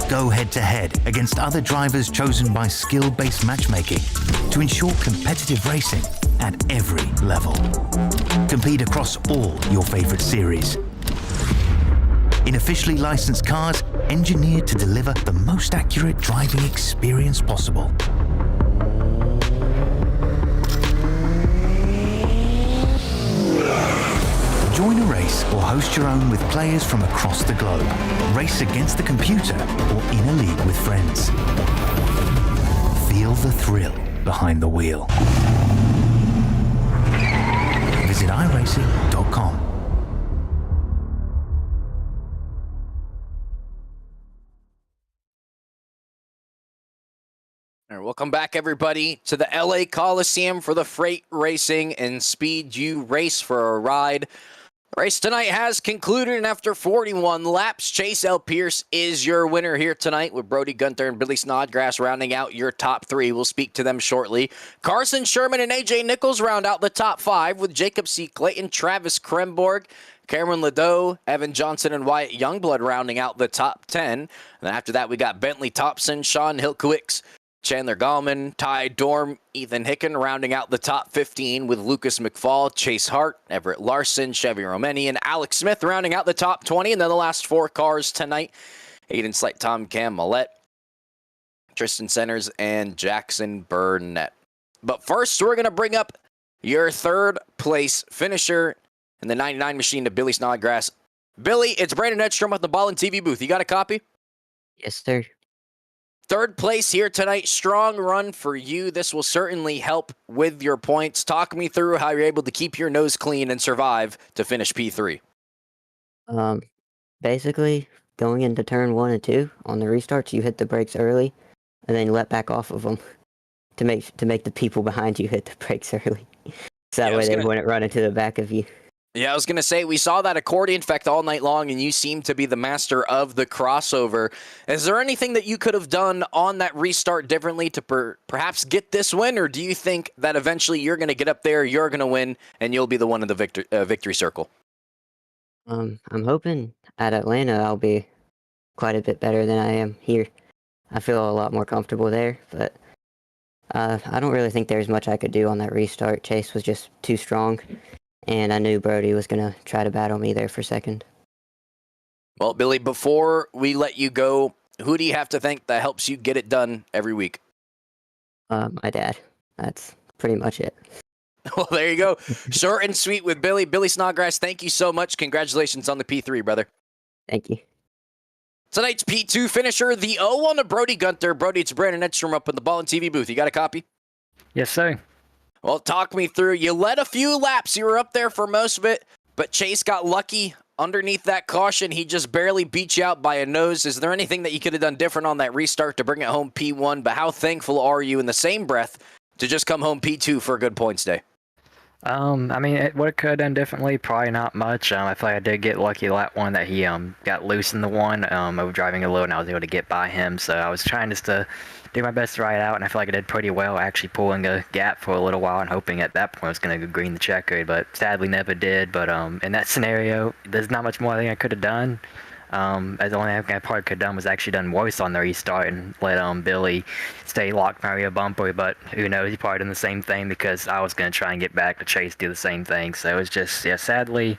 Go head-to-head against other drivers chosen by skill-based matchmaking to ensure competitive racing at every level. Compete across all your favorite series. In officially licensed cars, engineered to deliver the most accurate driving experience possible. Join a race or host your own with players from across the globe. Race against the computer or in a league with friends. Feel the thrill behind the wheel. Visit iRacing.com. All right, welcome back, everybody, to the LA Coliseum for the Freight Racing and SpeedU Race for a Ride. The race tonight has concluded, and after 41 laps, Chase L. Pierce is your winner here tonight, with Brody Gunter and Billy Snodgrass rounding out your top 3. We'll speak to them shortly. Carson Sherman and AJ Nichols round out the top 5, with Jacob C. Clayton, Travis Kremborg, Cameron Ladeau, Evan Johnson, and Wyatt Youngblood rounding out the top 10. And after that, we got Bentley Thompson, Sean Hilkowicz, Chandler Gallman, Ty Dorm, Ethan Hicken rounding out the top 15, with Lucas McFall, Chase Hart, Everett Larson, Chevy Romani, and Alex Smith rounding out the top 20. And then the last 4 cars tonight, Aiden Slight, Tom Cam Millette, Tristan Centers, and Jackson Burnett. But first, we're going to bring up your 3rd place finisher in the 99 machine to Billy Snodgrass. Billy, it's Brandon Edstrom at the Ballin TV booth. You got a copy? Yes, sir. 3rd place here tonight. Strong run for you. This will certainly help with your points. Talk me through how you're able to keep your nose clean and survive to finish P3. Basically, going into turn 1 and 2, on the restarts, you hit the brakes early, and then let back off of them to make the people behind you hit the brakes early. So that way they wouldn't run into the back of you. Yeah, I was going to say, we saw that accordion effect all night long, and you seem to be the master of the crossover. Is there anything that you could have done on that restart differently to perhaps get this win, or do you think that eventually you're going to get up there, you're going to win, and you'll be the one in the victory circle? I'm hoping at Atlanta I'll be quite a bit better than I am here. I feel a lot more comfortable there, but I don't really think there's much I could do on that restart. Chase was just too strong, and I knew Brody was going to try to battle me there for second. Well, Billy, before we let you go, who do you have to thank that helps you get it done every week? My dad. That's pretty much it. Well, there you go. Short and sweet with Billy. Billy Snodgrass, thank you so much. Congratulations on the P3, brother. Thank you. Tonight's P2 finisher, the 0 on Brody Gunter. Brody, it's Brandon Edstrom up in the Ballin TV booth. You got a copy? Yes, sir. Well, talk me through. You led a few laps. You were up there for most of it, but Chase got lucky underneath that caution. He just barely beat you out by a nose. Is there anything that you could have done different on that restart to bring it home P1? But how thankful are you in the same breath to just come home P2 for a good points day? I mean, what I could have done differently, probably not much. I feel like I did get lucky lap one that he got loose in the one, over driving a little, and I was able to get by him. So I was trying just to do my best to ride out, and I feel like I did pretty well, actually pulling a gap for a little while and hoping at that point I was going to green the checkered, but sadly never did. But in that scenario, there's not much more I think I could have done. As the only thing I probably could have done was actually done worse on the restart and let Billy stay locked my rear bumper, but who knows, he probably done the same thing because I was going to try and get back to Chase do the same thing. So it was just, yeah, sadly,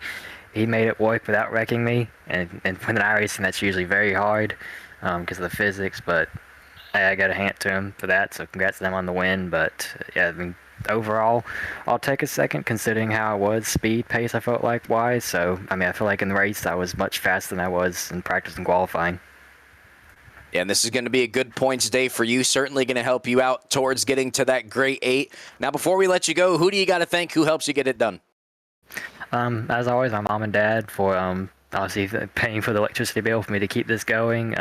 he made it work without wrecking me, and when iRacing, that's usually very hard because of the physics, but I got to hand it to him for that, so congrats to them on the win. But yeah, I mean, overall, I'll take a second considering how I was speed pace I felt like wise. So I mean, I feel like in the race I was much faster than I was in practice and qualifying. Yeah, and this is going to be a good points day for you. Certainly going to help you out towards getting to that great 8. Now, before we let you go, who do you got to thank? Who helps you get it done? As always, my mom and dad for obviously paying for the electricity bill for me to keep this going.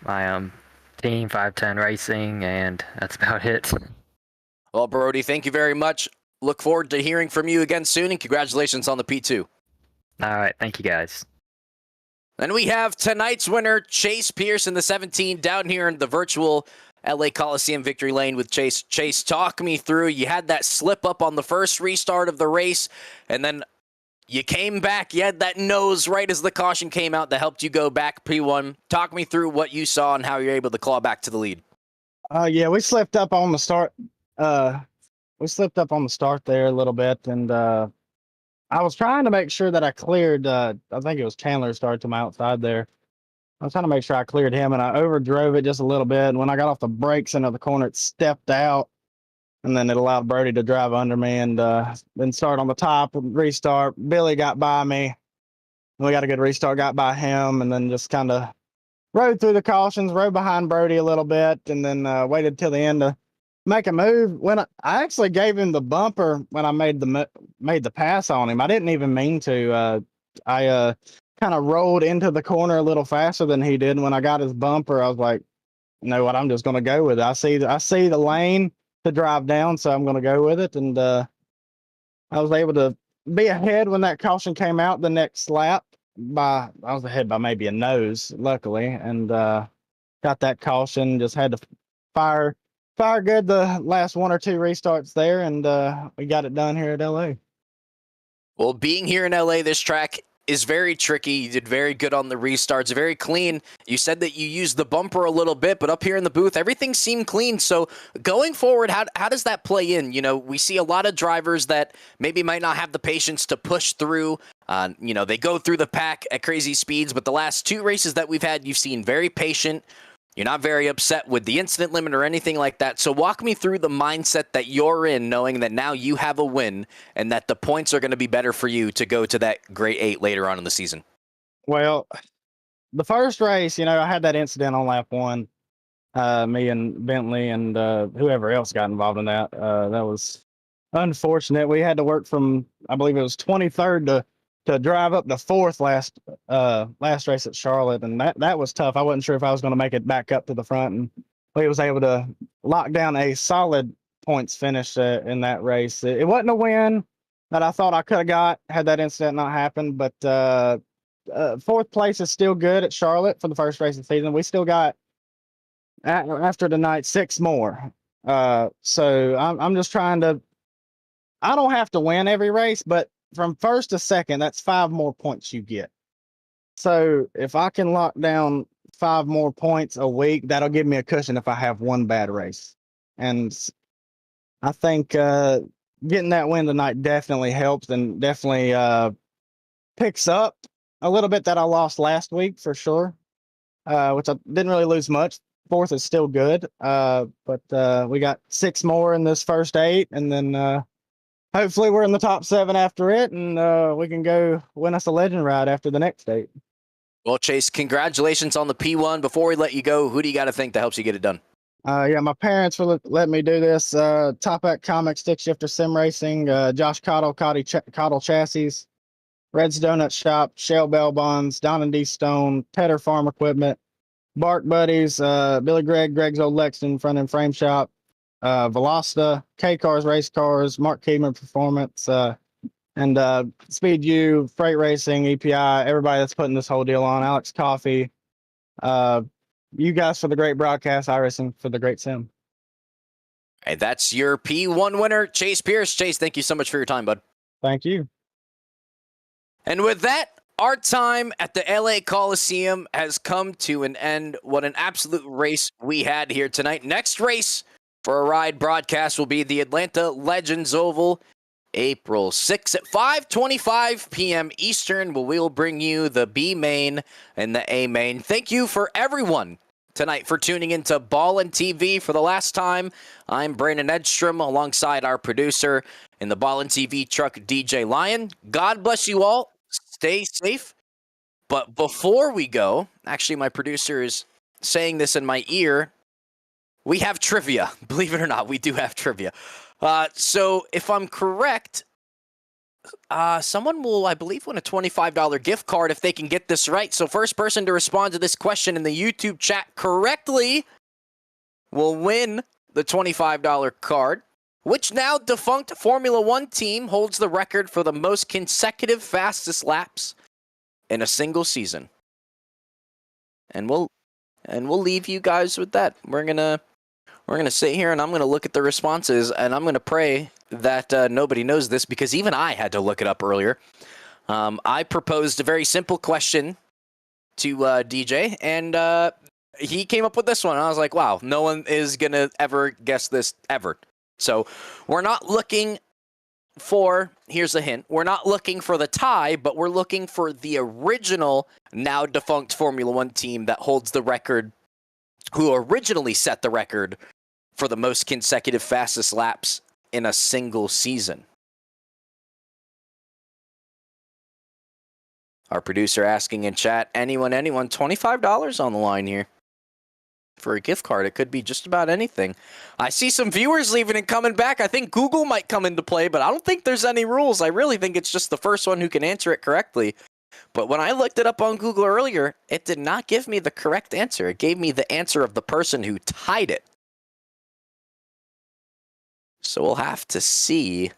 My team, 510 Racing, and that's about it. Well, Brody, thank you very much. Look forward to hearing from you again soon, and congratulations on the P2. All right, thank you guys. And we have tonight's winner, Chase Pierce in the 17, down here in the virtual LA Coliseum victory lane with Chase. Chase, talk me through. You had that slip up on the first restart of the race, and then you came back. You had that nose right as the caution came out that helped you go back P1. Talk me through what you saw and how you're able to claw back to the lead. Yeah, we slipped up on the start. We slipped up on the start there a little bit, and I was trying to make sure that I cleared. I think it was Chandler started to my outside there. I was trying to make sure I cleared him, and I overdrove it just a little bit. And when I got off the brakes into the corner, it stepped out, and then it allowed Brody to drive under me and then start on the top and restart. Billy got by me. We got a good restart, got by him, and then just kind of rode through the cautions, rode behind Brody a little bit, and then waited till the end to make a move. When I actually gave him the bumper when I made the pass on him, I didn't even mean to. I kind of rolled into the corner a little faster than he did. And when I got his bumper, I was like, you know what, I'm just going to go with it. I see the lane to drive down, so I'm going to go with it. And I was able to be ahead when that caution came out the next lap. I was ahead by maybe a nose, luckily, and got that caution. Just had to fire good the last 1 or 2 restarts there, and we got it done here at LA. Well, being here in LA, this track is very tricky. You did very good on the restarts, very clean. You said that you used the bumper a little bit, but up here in the booth, everything seemed clean. So going forward, how does that play in? You know, we see a lot of drivers that maybe might not have the patience to push through. You know, they go through the pack at crazy speeds, but the last 2 races that we've had, you've seen very patient. You're not very upset with the incident limit or anything like that. So walk me through the mindset that you're in, knowing that now you have a win and that the points are going to be better for you to go to that great 8 later on in the season. Well, the first race, you know, I had that incident on lap 1. Me and Bentley and whoever else got involved in that. That was unfortunate. We had to work from, I believe it was 23rd to drive up to 4th last race at Charlotte, and that was tough. I wasn't sure if I was going to make it back up to the front, and we was able to lock down a solid points finish in that race. It wasn't a win, that I thought I could have got had that incident not happened. But fourth place is still good at Charlotte for the first race of the season. We still got after tonight 6 more. So I'm just trying to. I don't have to win every race, but from first to second, that's 5 more points you get. So if I can lock down 5 more points a week, that'll give me a cushion if I have one bad race. And I think getting that win tonight definitely helps and definitely picks up a little bit that I lost last week for sure, which I didn't really lose much. Fourth is still good, but we got 6 more in this first 8, and then hopefully we're in the top 7 after it, and we can go win us a legend ride after the next 8. Well, Chase, congratulations on the P1. Before we let you go, who do you got to thank that helps you get it done? Yeah, my parents for letting me do this. Top Hat Comic, Stick Shifter Sim Racing, Josh Cottle, Cottle Chassis, Red's Donut Shop, Shell Bell Bonds, Don and D Stone, Tedder Farm Equipment, Bark Buddies, Billy Greg's Old Lexington Front End Frame Shop, Velocita, K Cars Race Cars, Mark Keeman Performance, and SpeedU, Freight Racing, EPI, everybody that's putting this whole deal on, Alex Coffee, you guys for the great broadcast, iRacing for the great sim. Hey, that's your P1 winner, Chase Pierce. Chase, thank you so much for your time, bud. Thank you. And with that, our time at the LA Coliseum has come to an end. What an absolute race we had here tonight. Next race for a ride broadcast will be the Atlanta Legends Oval, April 6th at 5:25 p.m. Eastern. We will bring you the B main and the A main. Thank you for everyone tonight for tuning into Ballin TV for the last time. I'm Brandon Edstrom alongside our producer in the Ballin TV truck, DJ Lion. God bless you all. Stay safe. But before we go, actually my producer is saying this in my ear. We have trivia. Believe it or not, we do have trivia. So if I'm correct, someone will, I believe, win a $25 gift card if they can get this right. So first person to respond to this question in the YouTube chat correctly will win the $25 card. Which now defunct Formula One team holds the record for the most consecutive fastest laps in a single season? And we'll leave you guys with that. We're gonna sit here and I'm gonna look at the responses and I'm gonna pray that nobody knows this, because even I had to look it up earlier. I proposed a very simple question to DJ, and he came up with this one. And I was like, wow, no one is gonna ever guess this ever. So we're not looking for, here's a hint, we're not looking for the tie, but we're looking for the original, now defunct Formula One team that holds the record, who originally set the record for the most consecutive fastest laps in a single season. Our producer asking in chat, anyone, $25 on the line here for a gift card. It could be just about anything. I see some viewers leaving and coming back. I think Google might come into play, but I don't think there's any rules. I really think it's just the first one who can answer it correctly. But when I looked it up on Google earlier, it did not give me the correct answer. It gave me the answer of the person who tied it. So we'll have to see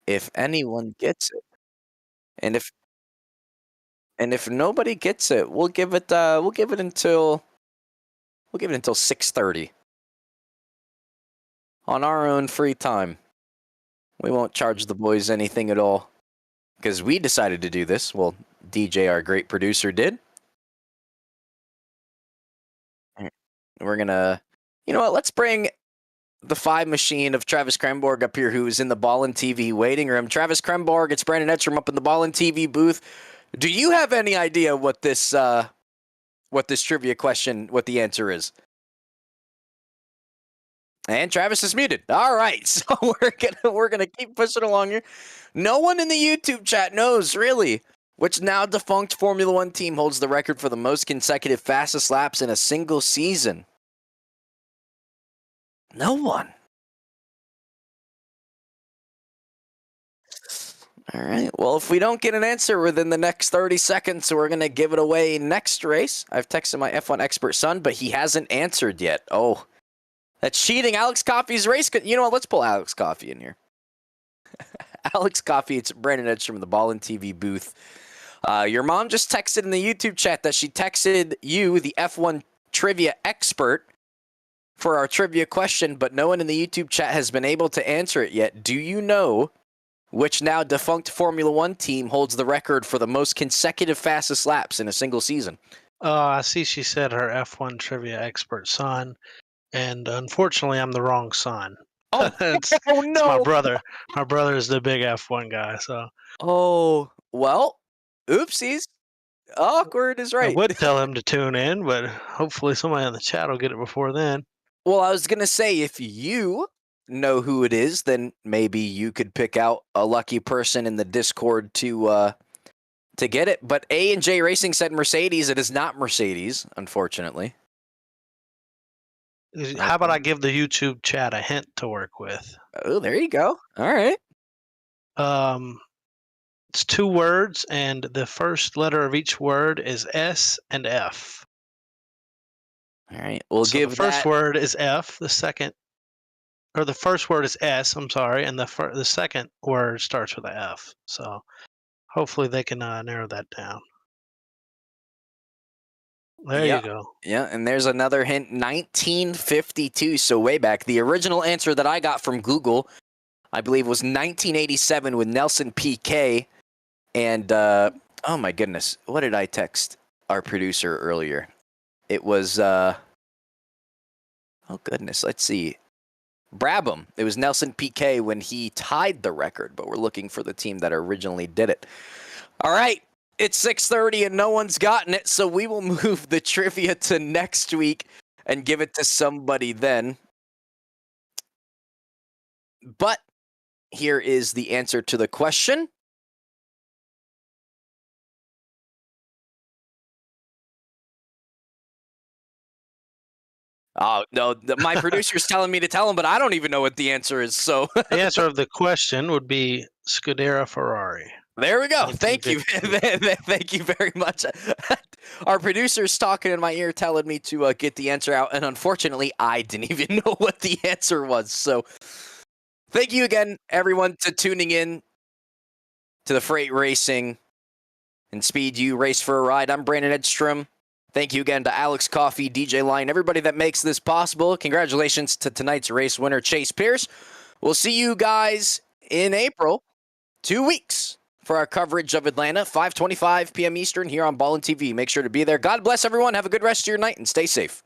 if anyone gets it. And if nobody gets it, we'll give it until 6:30 on our own free time. We won't charge the boys anything at all because we decided to do this. Well, DJ, our great producer, did. We're gonna, you know what? Let's bring the 5 machine of Travis Kremborg up here, who is in the Ballin TV waiting room. Travis Kremborg, it's Brandon Edstrom up in the Ballin TV booth. Do you have any idea what this trivia question, what the answer is? And Travis is muted. All right, so we're gonna keep pushing along here. No one in the YouTube chat knows really which now defunct Formula One team holds the record for the most consecutive fastest laps in a single season. No one. All right. Well, if we don't get an answer within the next 30 seconds, we're going to give it away next race. I've texted my F1 expert son, but he hasn't answered yet. Oh, that's cheating. Alex Coffey's race. You know what? Let's pull Alex Coffey in here. Alex Coffey, it's Brandon Edstrom from the Ballin TV booth. Your mom just texted in the YouTube chat that she texted you, the F1 trivia expert, for our trivia question, but no one in the YouTube chat has been able to answer it yet. Do you know which now defunct Formula One team holds the record for the most consecutive fastest laps in a single season? I see she said her F1 trivia expert son, and unfortunately, I'm the wrong son. Oh, it's, oh it's my no! brother. My brother is the big F1 guy, so Oh, well, oopsies. Awkward is I right. would tell him to tune in, but hopefully somebody in the chat will get it before then. Well, I was going to say, if you know who it is, then maybe you could pick out a lucky person in the Discord to get it. But A&J Racing said Mercedes. It is not Mercedes, unfortunately. How about I give the YouTube chat a hint to work with? Oh, there you go. All right. It's 2 words, and the first letter of each word is S and F. All right. We'll So give the first that. word is F. The first word is S. I'm sorry, and the second word starts with a F. So hopefully they can narrow that down. There Yeah. you go. Yeah, and there's another hint, 1952, so way back. The original answer that I got from Google, I believe, was 1987 with Nelson Piquet. And, oh my goodness, what did I text our producer earlier? It was, oh goodness, let's see. Brabham. It was Nelson Piquet when he tied the record, but we're looking for the team that originally did it. All right. It's 6:30 and no one's gotten it, so we will move the trivia to next week and give it to somebody then. But here is the answer to the question. Oh, no, my producer's telling me to tell him, but I don't even know what the answer is, so. The answer of the question would be Scuderia Ferrari. There we go. Thank you. 1952. Thank you very much. Our producer's talking in my ear, telling me to get the answer out, and unfortunately, I didn't even know what the answer was. So thank you again, everyone, to tuning in to the Freight Racing and SpeedU Race for a Ride. I'm Brandon Edstrom. Thank you again to Alex Coffey, DJ Line, everybody that makes this possible. Congratulations to tonight's race winner, Chase Pierce. We'll see you guys in April, 2 weeks, for our coverage of Atlanta, 5:25 p.m. Eastern here on Ballin TV. Make sure to be there. God bless everyone. Have a good rest of your night and stay safe.